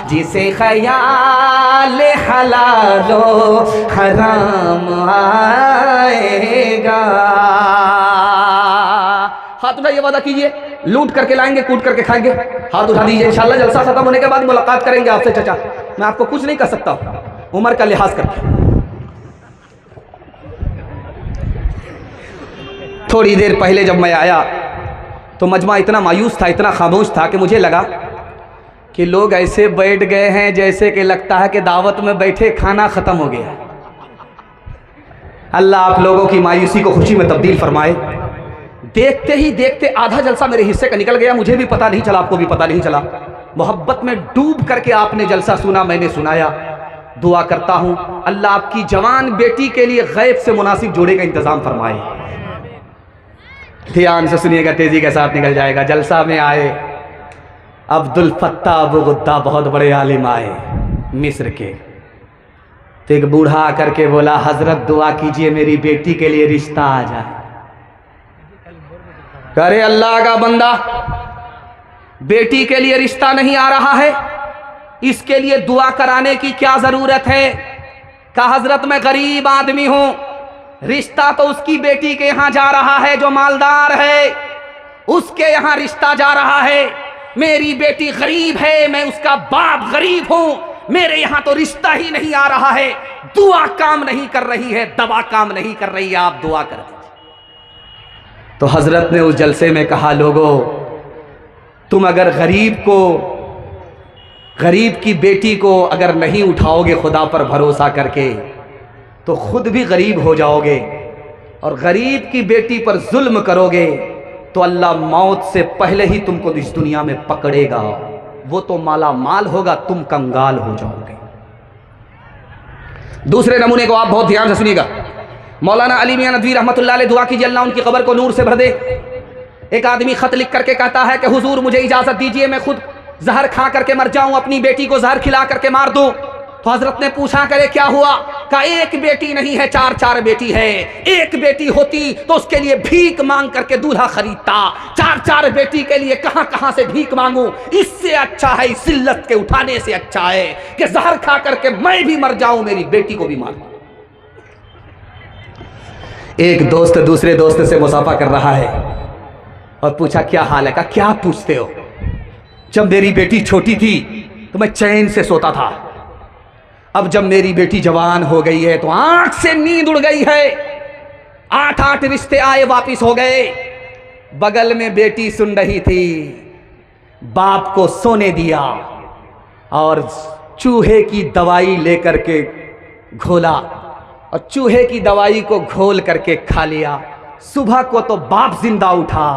Speaker 1: जिसे ख़याल हलालो हराम आएगा। हाथ उठाइए, वादा कीजिए, लूट करके लाएंगे, कूट करके खाएंगे। हाथ उठा दीजिए, इंशाल्लाह जलसा खत्म होने के बाद मुलाकात करेंगे आपसे। चाचा मैं आपको कुछ नहीं कर सकता, उम्र का लिहाज करके। थोड़ी देर पहले जब मैं आया तो मजमा इतना मायूस था, इतना खामोश था कि मुझे लगा कि लोग ऐसे बैठ गए हैं जैसे कि लगता है कि दावत में बैठे खाना ख़त्म हो गया। अल्लाह आप लोगों की मायूसी को खुशी में तब्दील फरमाए। देखते ही देखते आधा जलसा मेरे हिस्से का निकल गया, मुझे भी पता नहीं चला, आपको भी पता नहीं चला। मोहब्बत में डूब करके आपने जलसा सुना, मैंने सुनाया। दुआ करता हूँ अल्लाह आपकी जवान बेटी के लिए गैब से मुनासिब जोड़े का इंतज़ाम फरमाए। ध्यान से सुनिएगा, तेज़ी के साथ निकल जाएगा। जलसा में आए अब्दुल फत्ता अबू गुद्दा, बहुत बड़े आलिम आए मिस्र के। तो एक बूढ़ा आकर के बोला, हजरत दुआ कीजिए मेरी बेटी के लिए रिश्ता आ जाए। करे अल्लाह का बंदा, बेटी के लिए रिश्ता नहीं आ रहा है, इसके लिए दुआ कराने की क्या जरूरत है? कहा हजरत मैं गरीब आदमी हूं, रिश्ता तो उसकी बेटी के यहां जा रहा है जो मालदार है, उसके यहां रिश्ता जा रहा है। मेरी बेटी गरीब है, मैं उसका बाप गरीब हूं, मेरे यहां तो रिश्ता ही नहीं आ रहा है। दुआ काम नहीं कर रही है, दवा काम नहीं कर रही है, आप दुआ कर दीजिए। तो हजरत ने उस जलसे में कहा, लोगों तुम अगर गरीब की बेटी को अगर नहीं उठाओगे खुदा पर भरोसा करके, तो खुद भी गरीब हो जाओगे, और गरीब की बेटी पर जुल्म करोगे तो अल्लाह मौत से पहले ही तुमको इस दुनिया में पकड़ेगा। वो तो माला माल होगा, तुम कंगाल हो जाओगे। दूसरे नमूने को आप बहुत ध्यान से सुनिएगा। मौलाना अली मियां नदवी रहमतुल्लाह अलैह, दुआ कीजिए अल्लाह उनकी कब्र को नूर से भर दे। एक आदमी खत लिख करके कहता है कि हुजूर मुझे इजाज़त दीजिए, मैं खुद जहर खा करके मर जाऊं, अपनी बेटी को जहर खिला करके मार दूं। तो हजरत ने पूछा करे क्या हुआ? कहा एक बेटी नहीं है, चार चार बेटी है। एक बेटी होती तो उसके लिए भीख मांग करके दूल्हा खरीदता, चार चार बेटी के लिए कहां कहां से भीख मांगू? इससे अच्छा है, इस जिल्लत के उठाने से अच्छा है कि जहर खा करके मैं भी मर जाऊं, मेरी बेटी को भी मार दूं। एक दोस्त दूसरे दोस्त से मुसाफा कर रहा है और पूछा क्या हाल है? कहा क्या पूछते हो, जब मेरी बेटी छोटी थी तो मैं चैन से सोता था, अब जब मेरी बेटी जवान हो गई है तो आंख से नींद उड़ गई है। 8-8 रिश्ते आए वापिस हो गए। बगल में बेटी सुन रही थी, बाप को सोने दिया और चूहे की दवाई लेकर के घोला और चूहे की दवाई को घोल करके खा लिया। सुबह को तो बाप जिंदा उठा,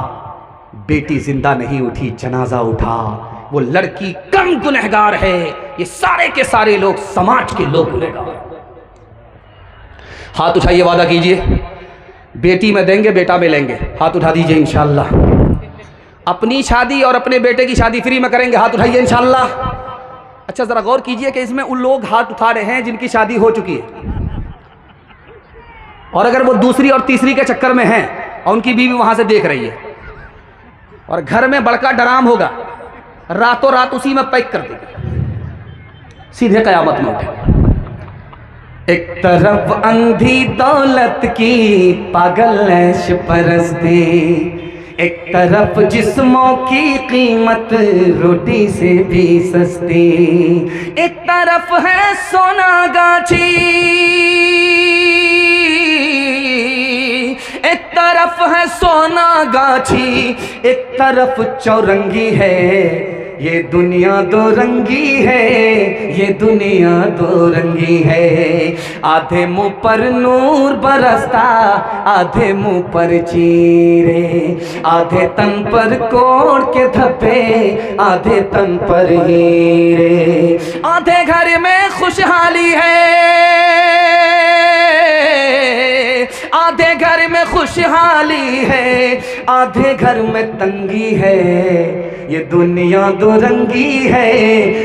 Speaker 1: बेटी जिंदा नहीं उठी, जनाजा उठा। वो लड़की कम गुनहगार है, ये सारे के सारे लोग समाज के लोग गुनहगार। हाथ उठाइए, वादा कीजिए बेटी में देंगे, बेटा में लेंगे। हाथ उठा दीजिए इंशाअल्लाह। अपनी शादी और अपने बेटे की शादी फ्री में करेंगे। हाथ उठाइए इंशाअल्लाह। अच्छा जरा गौर कीजिए कि इसमें उन लोग हाथ उठा रहे हैं जिनकी शादी हो चुकी है, और अगर वो दूसरी और तीसरी के चक्कर में हैं और उनकी बीवी वहां से देख रही है और घर में बड़का डराम होगा, रातों रात उसी में पैक कर देगी, सीधे कयामत में उठेगी। एक तरफ अंधी दौलत की पागल ऐश परस्ती, एक तरफ जिस्मों की कीमत रोटी से भी सस्ती, एक तरफ है सोना गाछी, एक तरफ है सोना गाछी, एक तरफ चौरंगी है। ये दुनिया दो रंगी है, ये दुनिया दो रंगी है। आधे मुंह पर नूर बरसता, आधे मुंह पर चीरे, आधे तन पर कोड़ के धब्बे, आधे तन पर हीरे। आधे घर में खुशहाली है, आधे घर में खुशहाली है, आधे घर में तंगी है। ये दुनिया दो रंगी है,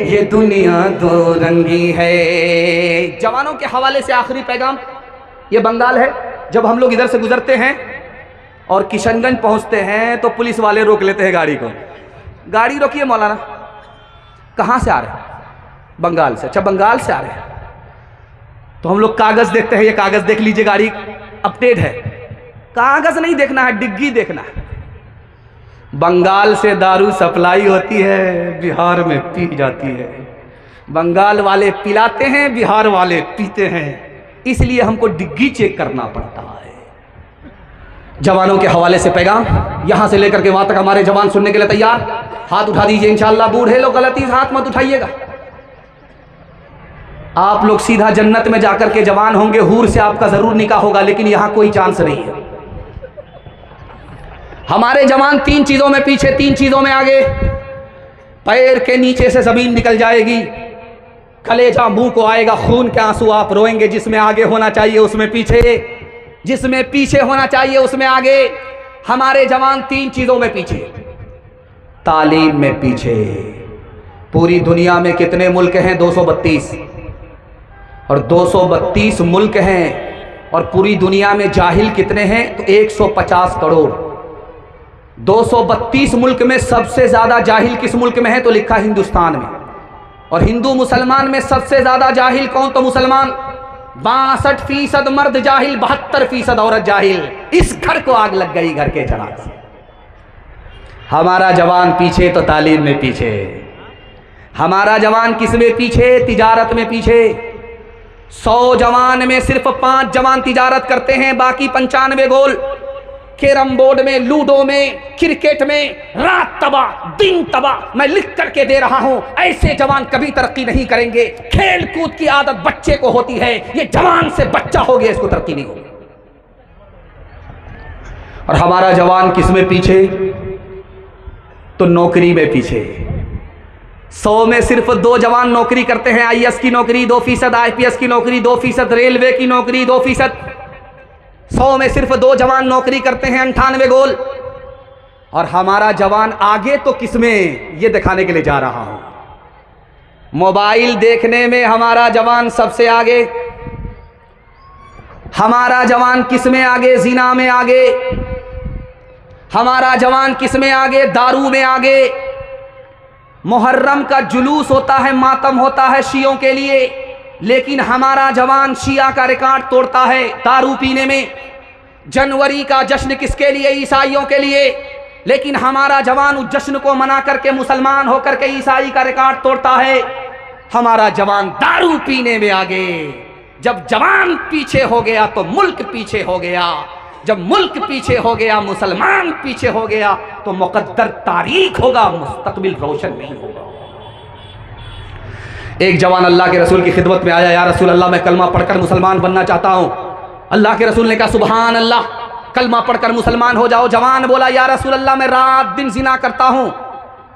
Speaker 1: ये दुनिया दो रंगी है। जवानों के हवाले से आखिरी पैगाम, ये बंगाल है। जब हम लोग इधर से गुजरते हैं और किशनगंज पहुंचते हैं तो पुलिस वाले रोक लेते हैं गाड़ी को। गाड़ी रोकिए मौलाना, कहाँ से आ रहे हैं? बंगाल से। अच्छा बंगाल से आ रहे हैं तो हम लोग कागज देखते हैं, ये कागज देख लीजिए, गाड़ी अपडेट है। कागज नहीं देखना है, डिग्गी देखना है। बंगाल से दारू सप्लाई होती है, बिहार में पी जाती है। बंगाल वाले पिलाते हैं, बिहार वाले पीते हैं, इसलिए हमको डिग्गी चेक करना पड़ता है। जवानों के हवाले से पैगाम, यहां से लेकर के वहां तक हमारे जवान सुनने के लिए तैयार। हाथ उठा दीजिए इंशाअल्लाह। बूढ़े लोग गलती से हाथ मत उठाइएगा। आप लोग सीधा जन्नत में जाकर के जवान होंगे, हूर से आपका जरूर निकाह होगा, लेकिन यहां कोई चांस नहीं है। हमारे जवान 3 चीजों में पीछे, 3 चीजों में आगे। पैर के नीचे से जमीन निकल जाएगी, कलेजा मुंह को आएगा, खून के आंसू आप रोएंगे। जिसमें आगे होना चाहिए उसमें पीछे, जिसमें पीछे होना चाहिए उसमें आगे। हमारे जवान 3 चीजों में पीछे। तालीम में पीछे। पूरी दुनिया में कितने मुल्क हैं? 232, और 232 मुल्क हैं और पूरी दुनिया में जाहिल कितने हैं? तो 150 करोड़। 232 मुल्क में सबसे ज्यादा जाहिल किस मुल्क में है? तो लिखा हिंदुस्तान में। और हिंदू मुसलमान में सबसे ज्यादा जाहिल कौन? तो मुसलमान। 62% मर्द जाहिल, 72% औरत जाहिल। इस घर को आग लग गई, घर के चराग से। हमारा जवान पीछे तो तालीम में पीछे। हमारा जवान किस में पीछे? तिजारत में पीछे। 100 जवान में सिर्फ 5 जवान तिजारत करते हैं, बाकी 95 गोल। कैरम बोर्ड में, लूडो में, क्रिकेट में रात तबाह दिन तबाह। मैं लिख करके दे रहा हूं, ऐसे जवान कभी तरक्की नहीं करेंगे। खेल कूद की आदत बच्चे को होती है, ये जवान से बच्चा हो गया, इसको तरक्की नहीं होगी। और हमारा जवान किस में पीछे? तो नौकरी में पीछे। 100 में सिर्फ 2 जवान नौकरी करते हैं, IAS की नौकरी 2%, IPS की नौकरी 2%, रेलवे की नौकरी 2%। 100 में सिर्फ 2 जवान नौकरी करते हैं, 98 गोल। और हमारा जवान आगे तो किसमें, ये दिखाने के लिए जा रहा हूं। मोबाइल देखने में हमारा जवान सबसे आगे। हमारा जवान किसमें आगे, जिना में आगे। हमारा जवान किसमें आगे, दारू में आगे। मुहर्रम का जुलूस होता है, मातम होता है शियों के लिए, लेकिन हमारा जवान शिया का रिकॉर्ड तोड़ता है दारू पीने में। जनवरी का जश्न किसके लिए, ईसाइयों के लिए, लेकिन हमारा जवान उस जश्न को मना करके मुसलमान होकर के ईसाई का रिकॉर्ड तोड़ता है। हमारा जवान दारू पीने में आगे। जब जवान पीछे हो गया तो मुल्क पीछे हो गया। जब मुल्क पीछे हो गया, मुसलमान पीछे हो गया, तो मुकद्दर तारीख होगा, मुस्तकबिल रोशन नहीं होगा। एक जवान अल्लाह के रसूल की खिदमत में आया, या रसूल अल्लाह मैं कलमा पढ़कर मुसलमान बनना चाहता हूं। अल्लाह के रसूल ने कहा सुभान अल्लाह, कलमा पढ़कर मुसलमान हो जाओ। जवान बोला या रसूल अल्लाह मैं रात दिन जिना करता हूं,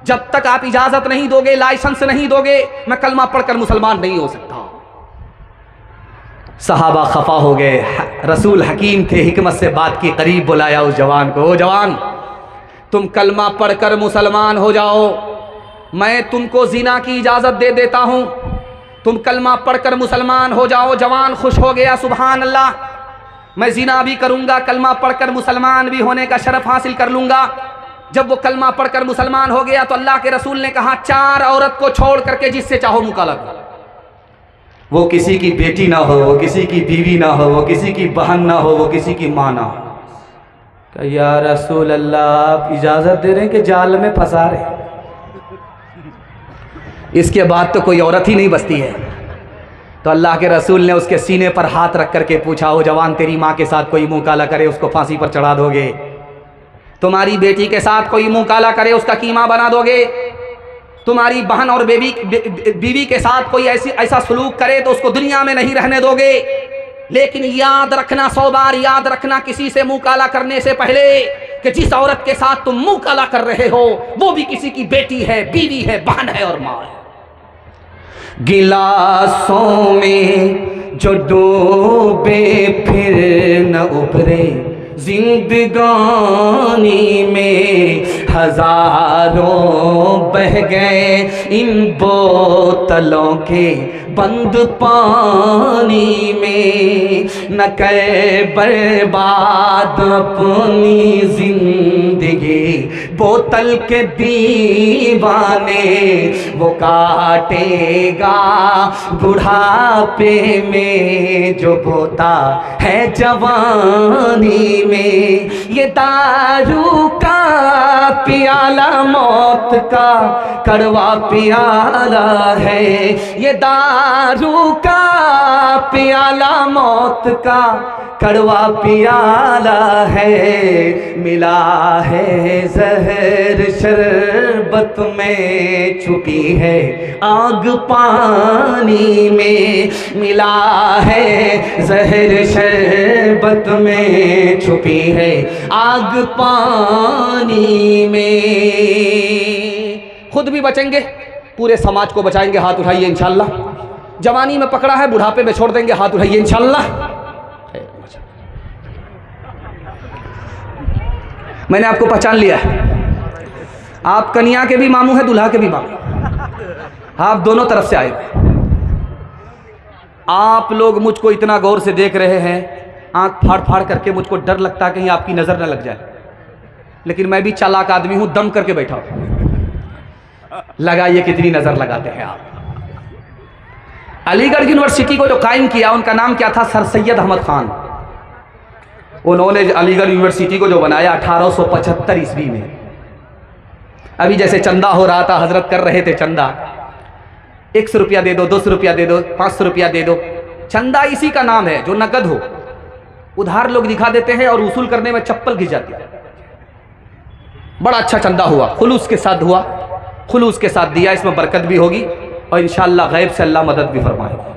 Speaker 1: जब तक आप इजाजत नहीं दोगे, लाइसेंस नहीं दोगे, मैं कलमा पढ़कर मुसलमान नहीं हो सकता। सहाबा खफा हो गए। रसूल हकीम थे, हिकमत से बात की, करीब बुलाया उस जवान को। ओ जवान, तुम कलमा पढ़कर मुसलमान हो जाओ, मैं तुमको जिना की इजाज़त दे देता हूँ। तुम कलमा पढ़कर मुसलमान हो जाओ। जवान खुश हो गया, सुभान अल्लाह, मैं जिना भी करूँगा, कलमा पढ़कर मुसलमान भी होने का शरफ हासिल कर लूँगा। जब वो कलमा पढ़कर मुसलमान हो गया तो अल्लाह के रसूल ने कहा 4 औरत को छोड़ करके जिससे चाहो मुकाला करो। वो किसी की बेटी ना हो, वो किसी की बीवी ना हो, वो किसी की बहन ना हो, वो किसी की माँ ना हो। या रसूल अल्लाह, आप इजाज़त दे रहे हैं कि जाल में फंसा रहे? इसके बाद तो कोई औरत ही नहीं बचती है। तो अल्लाह के रसूल ने उसके सीने पर हाथ रख करके पूछा, ओ जवान, तेरी माँ के साथ कोई मुँह काला करे उसको फांसी पर चढ़ा दोगे? तुम्हारी बेटी के साथ कोई मुँह काला करे उसका कीमा बना दोगे? तुम्हारी बहन और बीवी के साथ कोई ऐसा सलूक करे तो उसको दुनिया में नहीं रहने दोगे? लेकिन याद रखना, 100 बार याद रखना किसी से मुंह काला करने से पहले, कि जिस औरत के साथ तुम मुंह काला कर रहे हो वो भी किसी की बेटी है, बीवी है, बहन है और माँ है। गिलासों में जो डूबे फिर न उभरे, जिंदगानी में हजारों बह गए इन बोतलों के बंद पानी में। न करे बर्बाद अपनी जिंदगी बोतल के दीवाने, वो काटेगा बुढ़ापे में जो बोता है जवानी में। ये दारू का पियाला मौत का कड़वा पियाला है, ये दारू का पियाला मौत का कड़वा पियाला है। मिला है जहर शरबत में, छुपी है आग पानी में। मिला है जहर शरबत में, छुपी है आग पानी में। खुद भी बचेंगे, पूरे समाज को बचाएंगे। हाथ उठाइए इंशाअल्लाह। जवानी में पकड़ा है, बुढ़ापे में छोड़ देंगे। हाथ उठाइए इंशाअल्लाह। मैंने आपको पहचान लिया है। आप कन्या के भी मामू हैं, दूल्हा के भी मामू। आप दोनों तरफ से आए। आप लोग मुझको इतना गौर से देख रहे हैं, आंख फाड़ फाड़ करके, मुझको डर लगता है कहीं आपकी नज़र न लग जाए। लेकिन मैं भी चालाक आदमी हूं, दम करके बैठा हूं। लगाइए कितनी नज़र लगाते हैं आप। अलीगढ़ यूनिवर्सिटी को जो कायम किया, उनका नाम क्या था? सर सैयद अहमद खान। उन्होंने अलीगढ़ यूनिवर्सिटी को जो बनाया 1875 ईस्वी में। अभी जैसे चंदा हो रहा था, हजरत कर रहे थे चंदा, 100 रुपया दे दो, 200 रुपया दे दो, 500 रुपया दे दो। चंदा इसी का नाम है जो नकद हो। उधार लोग दिखा देते हैं और वसूल करने में चप्पल घिस जाती है। बड़ा अच्छा चंदा हुआ, खुलूस के साथ हुआ, खुलूस के साथ दिया। इसमें बरकत भी होगी और इंशाअल्लाह गैब से अल्लाह मदद भी फरमाएगा।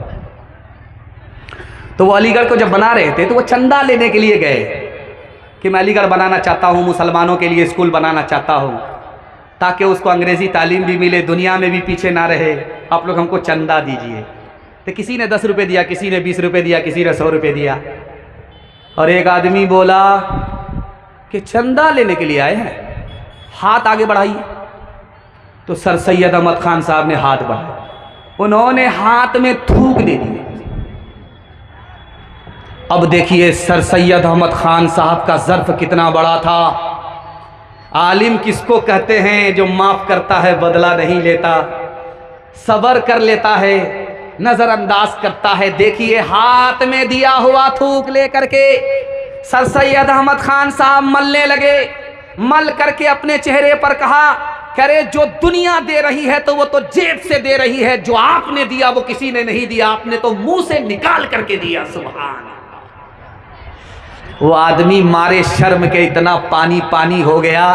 Speaker 1: तो वो अलीगढ़ को जब बना रहे थे तो वो चंदा लेने के लिए गए कि मैं अलीगढ़ बनाना चाहता हूँ, मुसलमानों के लिए स्कूल बनाना चाहता हूँ। ताकि उसको अंग्रेज़ी तालीम भी मिले, दुनिया में भी पीछे ना रहे। आप लोग हमको चंदा दीजिए। तो किसी ने 10 रुपये दिया, किसी ने 20 रुपये दिया, किसी ने 100 रुपये दिया। और एक आदमी बोला कि चंदा लेने के लिए आए हैं, हाथ आगे बढ़ाइए। तो सर सैयद अहमद खान साहब ने हाथ बढ़ाया, उन्होंने हाथ में थूक दे दी। अब देखिए सर सैयद अहमद खान साहब का ज़र्फ कितना बड़ा था। आलिम किसको कहते हैं? जो माफ़ करता है, बदला नहीं लेता, सब्र कर लेता है, नज़रअंदाज करता है। देखिए हाथ में दिया हुआ थूक ले करके सर सैयद अहमद खान साहब मलने लगे। मल करके अपने चेहरे पर कहा, करे जो दुनिया दे रही है तो वो तो जेब से दे रही है, जो आपने दिया वो किसी ने नहीं दिया, आपने तो मुंह से निकाल करके दिया। सुभान। वो आदमी मारे शर्म के इतना पानी पानी हो गया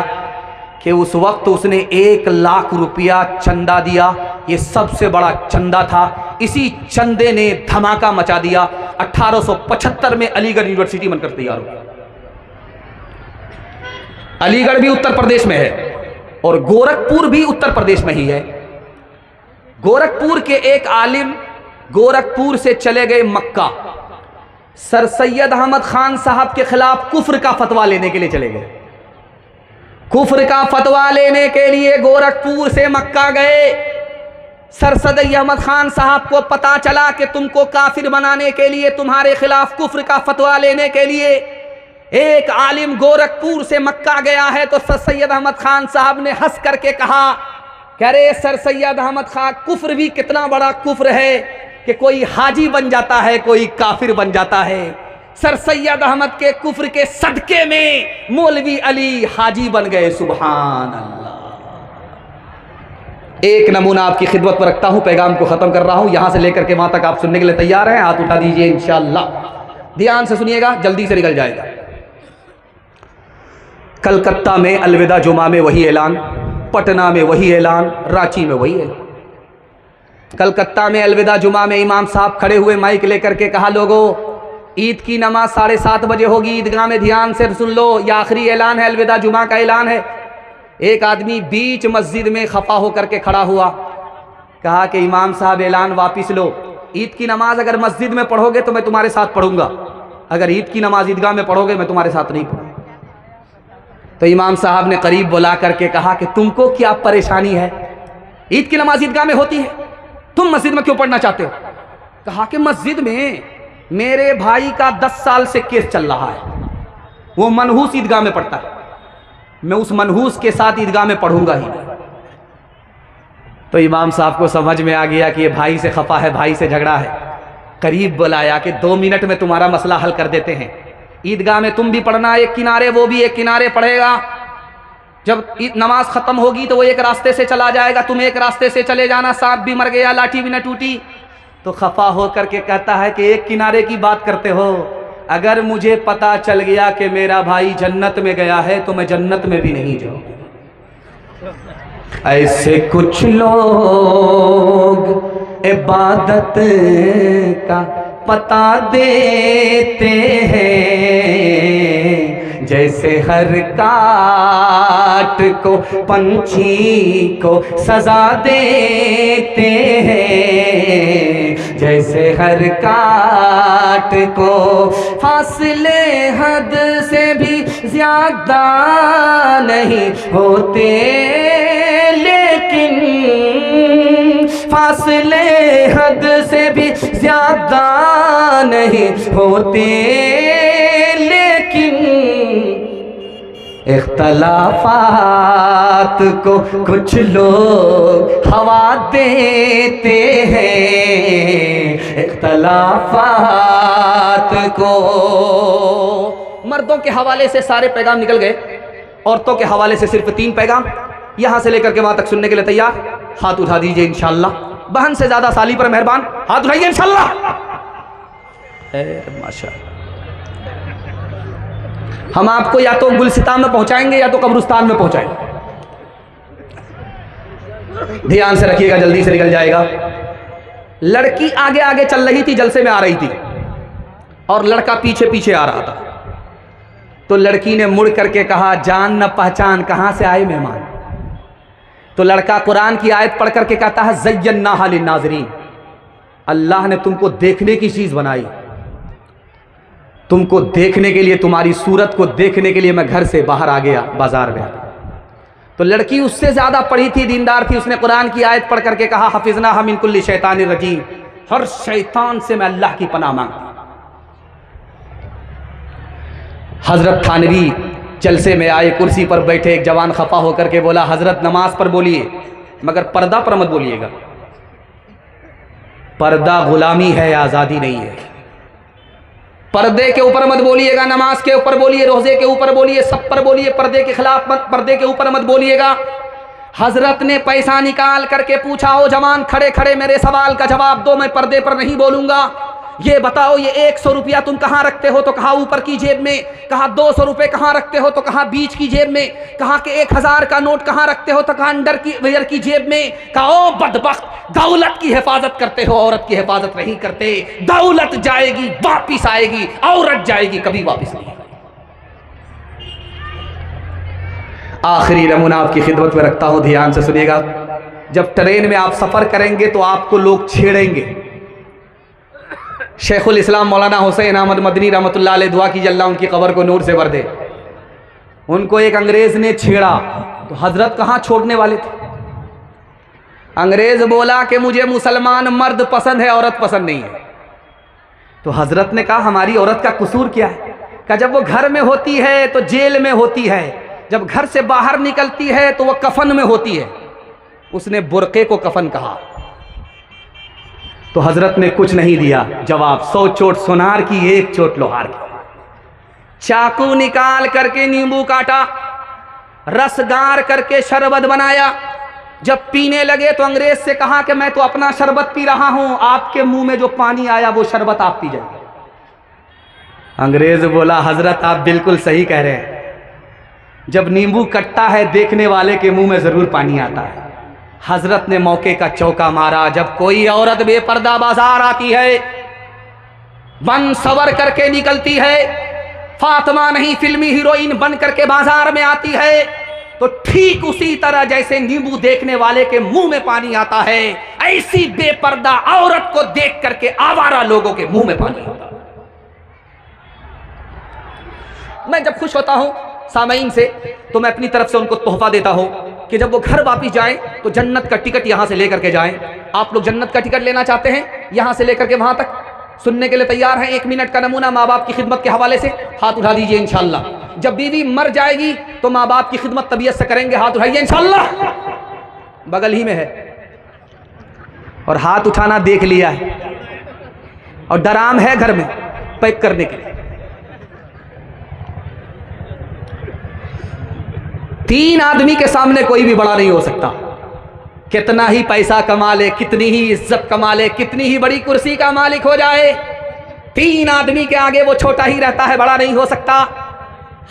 Speaker 1: कि उस वक्त उसने 1 लाख रुपया चंदा दिया। ये सबसे बड़ा चंदा था। इसी चंदे ने धमाका मचा दिया। 1875 में अलीगढ़ यूनिवर्सिटी बनकर तैयार हो गई। अलीगढ़ भी उत्तर प्रदेश में है और गोरखपुर भी उत्तर प्रदेश में ही है। गोरखपुर के एक आलिम गोरखपुर से चले गए मक्का, सर सैयद अहमद खान साहब के खिलाफ कुफ्र का फतवा लेने के लिए चले गए। कुफ्र का फतवा लेने के लिए गोरखपुर से मक्का गए। सर सैयद अहमद खान साहब को पता चला कि तुमको काफिर बनाने के लिए, तुम्हारे खिलाफ कुफ्र का फतवा लेने के लिए एक आलिम गोरखपुर से मक्का गया है। तो सर सैयद अहमद खान साहब ने हंस करके कहा, कह रहे सर सैयद अहमद खान, कुफ्र भी कितना बड़ा कुफ्र है कि कोई हाजी बन जाता है, कोई काफिर बन जाता है। सर सैयद अहमद के कुफ्र के सदके में मौलवी अली हाजी बन गए। सुभान अल्लाह। एक नमूना आपकी खिदमत पर रखता हूं, पैगाम को खत्म कर रहा हूं। यहां से लेकर के वहां तक आप सुनने के लिए तैयार हैं? हाथ उठा दीजिए इंशाअल्लाह। ध्यान से सुनिएगा, जल्दी से निकल जाएगा। कलकत्ता में अलविदा जुमा में वही ऐलान, पटना में वही ऐलान, रांची में वही ऐलान। कलकत्ता में अलविदा जुमा में इमाम साहब खड़े हुए, माइक लेकर के कहा, लोगों ईद की नमाज 7:30 बजे होगी, ईदगाह में ध्यान से सुन लो, यह आखिरी ऐलान है, अलविदा जुमा का ऐलान है। एक आदमी बीच मस्जिद में खफा होकर के खड़ा हुआ, कहा कि इमाम साहब ऐलान वापिस लो। ईद की नमाज अगर मस्जिद में पढ़ोगे तो मैं तुम्हारे साथ पढ़ूंगा, अगर ईद की नमाज ईदगाह में पढ़ोगे मैं तुम्हारे साथ नहीं पढ़ूंगा। तो इमाम साहब ने करीब बुला करके कहा कि तुमको क्या परेशानी है? ईद की नमाज ईदगाह में होती है, तुम मस्जिद में क्यों पढ़ना चाहते हो? कहा कि मस्जिद में मेरे भाई का 10 साल से केस चल रहा है, वो मनहूस ईदगाह में पढ़ता है, मैं उस मनहूस के साथ ईदगाह में पढ़ूंगा ही नहीं। तो इमाम साहब को समझ में आ गया कि ये भाई से खफा है, भाई से झगड़ा है। करीब बुलाया कि 2 मिनट में तुम्हारा मसला हल कर देते हैं। ईदगाह में तुम भी पढ़ना एक किनारे, वो भी एक किनारे पढ़ेगा। जब नमाज खत्म होगी तो वो एक रास्ते से चला जाएगा, तुम एक रास्ते से चले जाना। सांप भी मर गया, लाठी भी न टूटी। तो खफा होकर के कहता है कि एक किनारे की बात करते हो, अगर मुझे पता चल गया कि मेरा भाई जन्नत में गया है तो मैं जन्नत में भी नहीं जाऊंगा। ऐसे कुछ लोग इबादत का पता देते हैं, जैसे हर काट को पंछी को सजा देते हैं, जैसे हर काट को फासले हद से भी ज्यादा नहीं होते, लेकिन फासले हद से भी ज्यादा नहीं होते, लेकिन इख्तलाफात को कुछ लोग हवा देते हैं, इख्तलाफात को। मर्दों के हवाले से सारे पैगाम निकल गए, औरतों के हवाले से सिर्फ 3 पैगाम। यहां से लेकर के वहां तक सुनने के लिए तैयार? हाथ उठा दीजिए इंशाअल्लाह। बहन से ज्यादा साली पर मेहरबान, हाथ उठाइए इंशाअल्लाह। माशाअल्लाह। हम आपको या तो गुलसितान में पहुंचाएंगे या तो कब्रिस्तान में पहुंचाएंगे। ध्यान से रखिएगा, जल्दी से निकल जाएगा। लड़की आगे आगे चल रही थी, जलसे में आ रही थी, और लड़का पीछे पीछे आ रहा था। तो लड़की ने मुड़ करके कहा, जान न पहचान, कहां से आए मेहमान? तो लड़का कुरान की आयत पढ़ करके कहता है ज़य्यन्नाहा लिन्नाज़िरीन, अल्लाह ने तुमको देखने की चीज़ बनाई, तुमको देखने के लिए, तुम्हारी सूरत को देखने के लिए मैं घर से बाहर आ गया, बाजार में आ गया। तो लड़की उससे ज़्यादा पढ़ी थी, दीनदार थी, उसने कुरान की आयत पढ़ करके कहा हफिज़नाहा मिन कुल्ली शैतानिर रजीम, हर शैतान से मैं अल्लाह की पनाह मांगती। हज़रत थानवी जलसे में आए, कुर्सी पर बैठे, एक जवान खफा होकर के बोला हज़रत नमाज पर बोलिए मगर पर्दा पर मत बोलिएगा, पर्दा गुलामी है, आज़ादी नहीं है। पर्दे के ऊपर मत बोलिएगा, नमाज के ऊपर बोलिए, रोज़े के ऊपर बोलिए, सब पर बोलिए, पर्दे के खिलाफ मत, पर्दे के ऊपर मत बोलिएगा। हजरत ने पैसा निकाल करके पूछा, ओ जवान खड़े खड़े मेरे सवाल का जवाब दो, मैं पर्दे पर नहीं बोलूंगा। ये बताओ ये 100 रुपया तुम कहाँ रखते हो? तो कहा ऊपर की जेब में। कहा 200 रुपये कहाँ रखते हो? तो कहा बीच की जेब में। कहा कि 1000 का नोट कहाँ रखते हो? तो कहा अंडर की वेयर की जेब में। कहा ओ बदबख्त, दौलत की हिफाजत करते हो, औरत की हिफाजत नहीं करते। दौलत जाएगी वापिस आएगी, औरत जाएगी कभी वापिस नहीं। आखिरी नमूना आपकी खिदमत में रखता हूं, ध्यान से सुनिएगा। जब ट्रेन में आप सफ़र करेंगे तो आपको लोग छेड़ेंगे। शेखुल इस्लाम मौलाना हुसैन अहमद मदनी रहमतुल्लाह अलैह, दुआ कीजिए अल्लाह उनकी कब्र को नूर से भर दे, उनको एक अंग्रेज़ ने छेड़ा तो हजरत कहाँ छोड़ने वाले थे। अंग्रेज़ बोला कि मुझे मुसलमान मर्द पसंद है, औरत पसंद नहीं है। तो हजरत ने कहा हमारी औरत का कसूर क्या है? कहा जब वो घर में होती है तो जेल में होती है, जब घर से बाहर निकलती है तो वह कफन में होती है। उसने बुरके को कफन कहा। तो हजरत ने कुछ नहीं दिया जवाब, 100 चोट सोनार की, 1 चोट लोहार की। चाकू निकाल करके नींबू काटा, रस गार करके शरबत बनाया। जब पीने लगे तो अंग्रेज से कहा कि मैं तो अपना शरबत पी रहा हूं, आपके मुंह में जो पानी आया वो शरबत आप पी जाइए। अंग्रेज बोला हजरत आप बिल्कुल सही कह रहे हैं, जब नींबू कटता है देखने वाले के मुंह में जरूर पानी आता है। हजरत ने मौके का चौका मारा। जब कोई औरत बेपर्दा बाजार आती है, बन सवर करके निकलती है, फातिमा नहीं फिल्मी हीरोइन बन करके बाजार में आती है, तो ठीक उसी तरह जैसे नींबू देखने वाले के मुंह में पानी आता है, ऐसी बेपर्दा औरत को देख करके आवारा लोगों के मुंह में पानी आता है। मैं जब खुश होता हूं सामईन से तो मैं अपनी तरफ से उनको तोहफा देता हूं कि जब वो घर वापस जाएं तो जन्नत का टिकट यहां से लेकर के जाएं। आप लोग जन्नत का टिकट लेना चाहते हैं? यहां से लेकर के वहां तक सुनने के लिए तैयार हैं? 1 मिनट का नमूना माँ बाप की खिदमत के हवाले से हाथ उठा दीजिए इंशाल्लाह। जब बीवी मर जाएगी तो माँ बाप की खिदमत तबीयत से करेंगे, हाथ उठाइए इंशाल्लाह। बगल ही में है और हाथ उठाना देख लिया है और डराम है घर में पैक करने के लिए। 3 आदमी के सामने कोई भी बड़ा नहीं हो सकता। कितना ही पैसा कमा ले, कितनी ही इज्जत कमा ले, कितनी ही बड़ी कुर्सी का मालिक हो जाए, 3 आदमी के आगे वो छोटा ही रहता है, बड़ा नहीं हो सकता।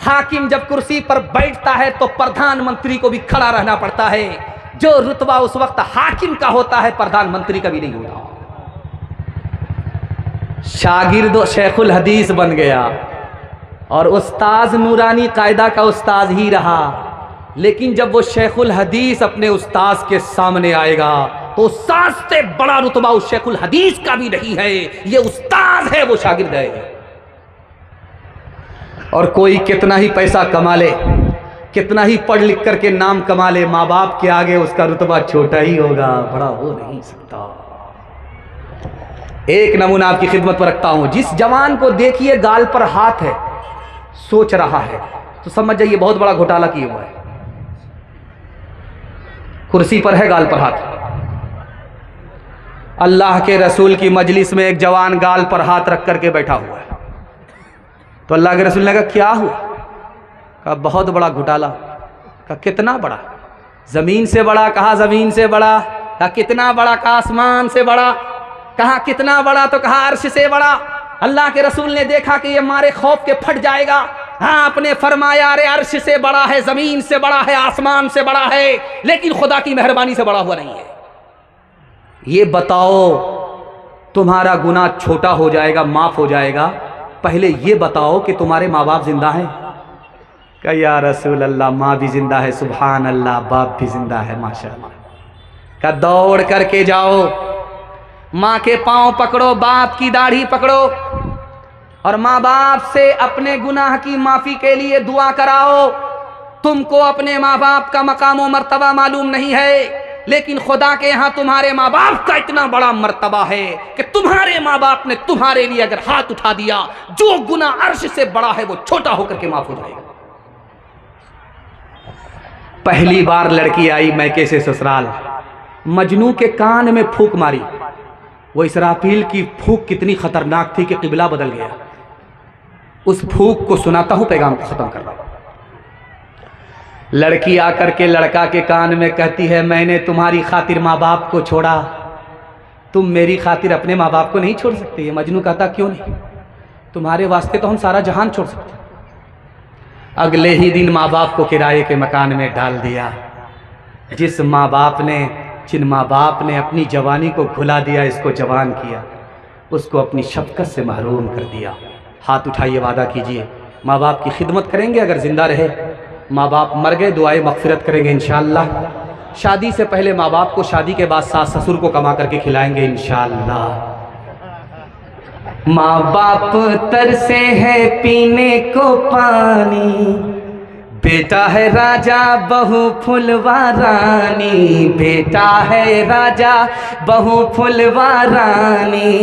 Speaker 1: हाकिम जब कुर्सी पर बैठता है तो प्रधानमंत्री को भी खड़ा रहना पड़ता है। जो रुतबा उस वक्त हाकिम का होता है प्रधानमंत्री का भी नहीं होता। शागिर्द शेखुल हदीस बन गया और उस्ताज नूरानी कायदा का उस्ताज ही रहा, लेकिन जब वो शेखुल हदीस अपने उस्ताज के सामने आएगा तो उस्ताज से बड़ा रुतबा उस शेखुल हदीस का भी नहीं है। ये उस्ताज है, वो शागिर्द है। और कोई कितना ही पैसा कमा ले, कितना ही पढ़ लिख करके नाम कमा ले, माँ बाप के आगे उसका रुतबा छोटा ही होगा, बड़ा हो नहीं सकता। एक नमूना आपकी खिदमत पर रखता हूं। जिस जवान को देखिए गाल पर हाथ है, सोच रहा है, तो समझ जाइए बहुत बड़ा घोटाला किया हुआ है। कुर्सी पर है, गाल पर हाथ। अल्लाह के रसूल की मजलिस में एक जवान गाल पर हाथ रख करके बैठा हुआ है। तो अल्लाह के रसूल ने कहा क्या हुआ? कहा बहुत बड़ा घोटाला। कहा कितना बड़ा? जमीन से बड़ा। कहा जमीन से बड़ा। कहा कितना बड़ा? कहा आसमान से बड़ा। कहा कितना बड़ा? तो कहा अर्श से बड़ा। अल्लाह के रसूल ने देखा कि ये मारे खौफ के फट जाएगा। हाँ, आपने फरमाया अरे अर्श से बड़ा है, जमीन से बड़ा है, आसमान से बड़ा है, लेकिन खुदा की मेहरबानी से बड़ा हुआ नहीं है। ये बताओ तुम्हारा गुनाह छोटा हो जाएगा, माफ हो जाएगा, पहले ये बताओ कि तुम्हारे माँ बाप जिंदा हैं? कहा या रसूल अल्लाह, माँ भी जिंदा है, सुभान अल्लाह, बाप भी जिंदा है, माशाअल्लाह। कहा दौड़ करके जाओ, माँ के पांव पकड़ो, बाप की दाढ़ी पकड़ो और माँ बाप से अपने गुनाह की माफी के लिए दुआ कराओ। तुमको अपने माँ बाप का मकाम व मर्तबा मालूम नहीं है, लेकिन खुदा के यहाँ तुम्हारे माँ बाप का इतना बड़ा मर्तबा है कि तुम्हारे माँ बाप ने तुम्हारे लिए अगर हाथ उठा दिया, जो गुनाह अर्श से बड़ा है वो छोटा होकर के माफ हो जाएगा। पहली बार लड़की आई मैके से ससुराल, मजनू के कान में फूंक मारी। वो इसराफील की फूंक कितनी खतरनाक थी कि किबला बदल गया। उस फूंक को सुनाता हूं, पैगाम को खत्म कर रहा हूं। लड़की आकर के लड़का के कान में कहती है, मैंने तुम्हारी खातिर माँ बाप को छोड़ा, तुम मेरी खातिर अपने माँ बाप को नहीं छोड़ सकते। मजनू कहता क्यों नहीं, तुम्हारे वास्ते तो हम सारा जहान छोड़ सकते। अगले ही दिन माँ बाप को किराए के मकान में डाल दिया। जिन माँ बाप ने अपनी जवानी को भुला दिया, इसको जवान किया, उसको अपनी शफकत से महरूम कर दिया। हाथ उठाइए, वादा कीजिए माँ बाप की खिदमत करेंगे अगर ज़िंदा रहे। माँ बाप मर गए, दुआएं मगफिरत करेंगे इंशाअल्लाह। शादी से पहले माँ बाप को, शादी के बाद सास ससुर को कमा करके खिलाएंगे इंशाअल्लाह। माँ बाप तरसे है पीने को पानी, बेटा है राजा बहू फुलवा रानी, बेटा है राजा बहू फुलवा रानी।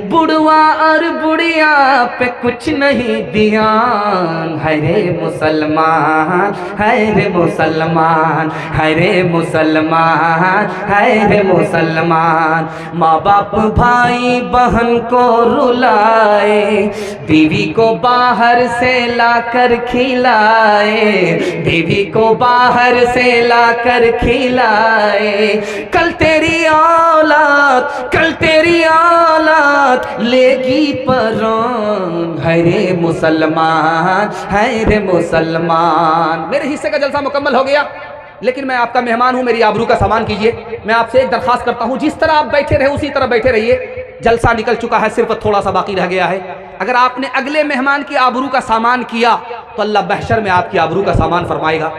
Speaker 1: बुढ़वा और बुढ़िया पे कुछ नहीं ध्यान, है रे मुसलमान, है रे मुसलमान, है रे मुसलमान, है रे मुसलमान। माँ बाप भाई बहन को रुलाए, बीवी को बाहर से लाकर खिलाए, बीवी को बाहर से लाकर खिलाए। कल तेरी औलाद लेगी परान, है रे मुसलमान, है रे मुसलमान। मेरे हिस्से का जलसा मुकम्मल हो गया, लेकिन मैं आपका मेहमान हूं, मेरी आबरू का सामान कीजिए। मैं आपसे एक दरखास्त करता हूं, जिस तरह आप बैठे रहे उसी तरह बैठे रहिए। जलसा निकल चुका है, सिर्फ थोड़ा सा बाकी रह गया है। अगर आपने अगले मेहमान की आबरू का सामान किया तो अल्लाह बहशर में आपकी आबरू का सामान फरमाएगा।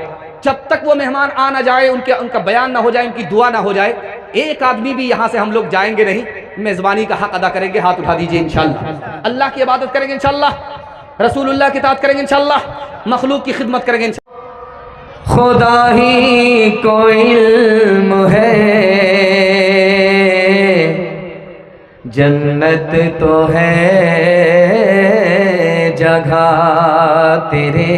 Speaker 1: जब तक वो मेहमान आ ना जाए, उनका बयान ना हो जाए, उनकी दुआ ना हो जाए, एक आदमी भी यहाँ से हम लोग जाएंगे नहीं। मेज़बानी का हक अदा करेंगे, हाथ उठा दीजिए इंशाअल्लाह। अल्लाह की इबादत करेंगे इंशाअल्लाह, रसूलुल्लाह की इताअत करेंगे इंशाअल्लाह, मखलूक की खिदमत करेंगे इंशाअल्लाह। खुदा ही को इल्म है, जन्नत तो है जगह तेरे,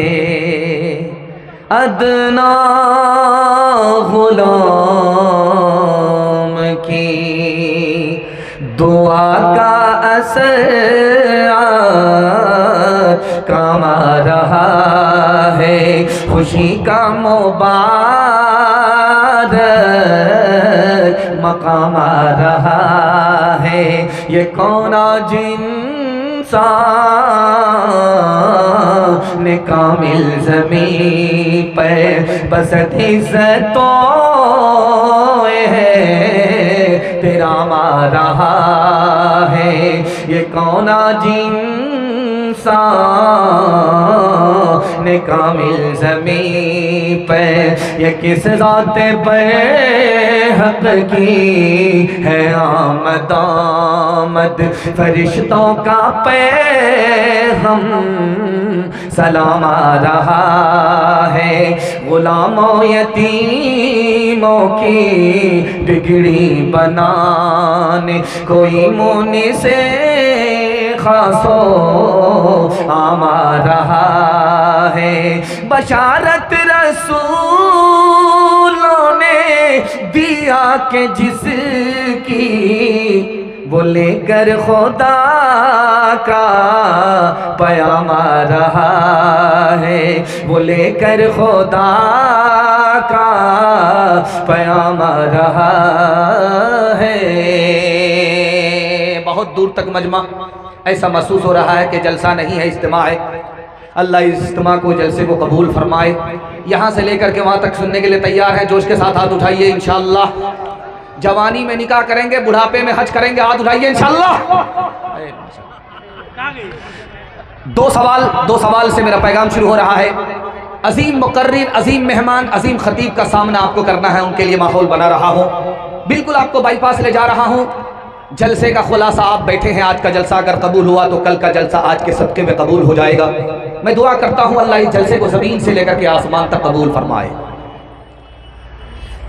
Speaker 1: अदना गुलाम की दुआ का असर काम आ रहा है। खुशी का मुबारक मकाम आ रहा है। ये कौन इंसान ने कामिल ज़मीं पर बसत इज़्ज़तों है तेरा मार रहा है। ये कौन इंसान ने कामिल ज़मीं पर, ये किस ज़ात पर हक़ की है आमद आमद। फरिश्तों का पैग़ाम सलाम आ रहा है। गुलामों यतीमों की बिगड़ी बनाने कोई मुनि से खासो आमा रहा है। बशारत रसूलों ने दिया के जिसकी वो लेकर खुदा का पैगाम आ रहा है। वो लेकर खुदा का पैगाम आ रहा है। बहुत दूर तक मजमा ऐसा महसूस हो रहा है कि जलसा नहीं है, इज्तिमा है। अल्लाह इस इज्तिमा को, जलसे को कबूल फरमाए। यहाँ से लेकर के वहाँ तक सुनने के लिए तैयार हैं? जोश के साथ हाथ उठाइए इंशाअल्लाह। जवानी में निकाह करेंगे, बुढ़ापे में हज करेंगे, हाथ उठाइए इंशाअल्लाह। दो सवाल से मेरा पैगाम शुरू हो रहा है। अजीम मुकर्रिर, अजीम मेहमान, अजीम खतीब का सामना आपको करना है, उनके लिए माहौल बना रहा हूँ। बिल्कुल आपको बाईपास ले जा रहा हूँ। जलसे का खुलासा आप बैठे हैं, आज का जलसा अगर कबूल हुआ तो कल का जलसा आज के सदक़े में कबूल हो जाएगा। मैं दुआ करता हूँ अल्लाह इस जलसे को ज़मीन से लेकर के आसमान तक कबूल फरमाए।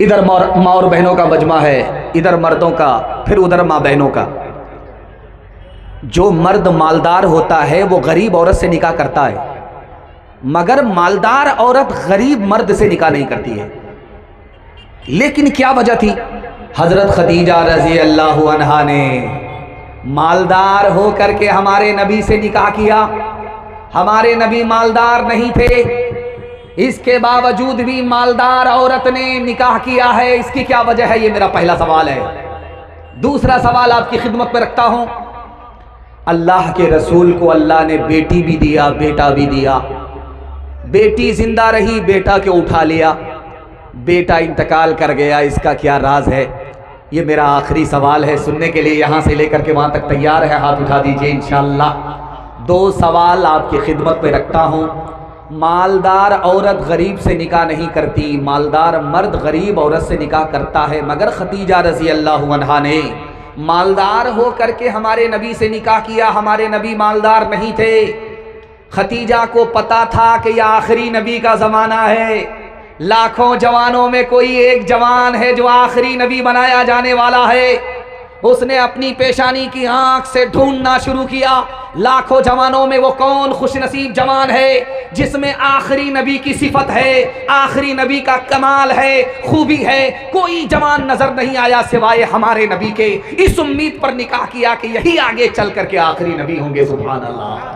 Speaker 1: इधर माँ और बहनों का मजमा है, इधर मर्दों का, फिर उधर माँ बहनों का। जो मर्द मालदार होता है वो गरीब औरत से निकाह करता है, मगर मालदार औरत गरीब मर्द से निकाह नहीं करती है। लेकिन क्या वजह थी? हजरत खदीजा रजी अल्लाह अन्हा ने मालदार हो करके हमारे नबी से निकाह किया। हमारे नबी मालदार नहीं थे, इसके बावजूद भी मालदार औरत ने निकाह किया है। इसकी क्या वजह है? ये मेरा पहला सवाल है। दूसरा सवाल आपकी खिदमत में रखता हूं। अल्लाह के रसूल को अल्लाह ने बेटी भी दिया, बेटा भी दिया। बेटी जिंदा रही, बेटा को उठा लिया, बेटा इंतकाल कर गया। इसका क्या राज है? ये मेरा आखिरी सवाल है। सुनने के लिए यहाँ से लेकर के वहाँ तक तैयार है? हाथ उठा दीजिए इंशाअल्लाह। दो सवाल आपकी खिदमत में रखता हूँ। मालदार औरत गरीब से निकाह नहीं करती, मालदार मर्द गरीब औरत से निकाह करता है। मगर खदीजा रजी अल्लाह अन्हा ने मालदार हो करके हमारे नबी से निकाह किया। हमारे नबी मालदार नहीं थे। खदीजा को पता था कि यह आखिरी नबी का ज़माना है, लाखों जवानों में कोई एक जवान है जो आखिरी नबी बनाया जाने वाला है। उसने अपनी पेशानी की आंख से ढूंढना शुरू किया, लाखों जवानों में वो कौन खुशनसीब जवान है जिसमें आखिरी नबी की सिफत है, आखिरी नबी का कमाल है, खूबी है। कोई जवान नजर नहीं आया सिवाय हमारे नबी के। इस उम्मीद पर निकाह किया कि यही आगे चल करके आखिरी नबी होंगे। सुभान अल्लाह।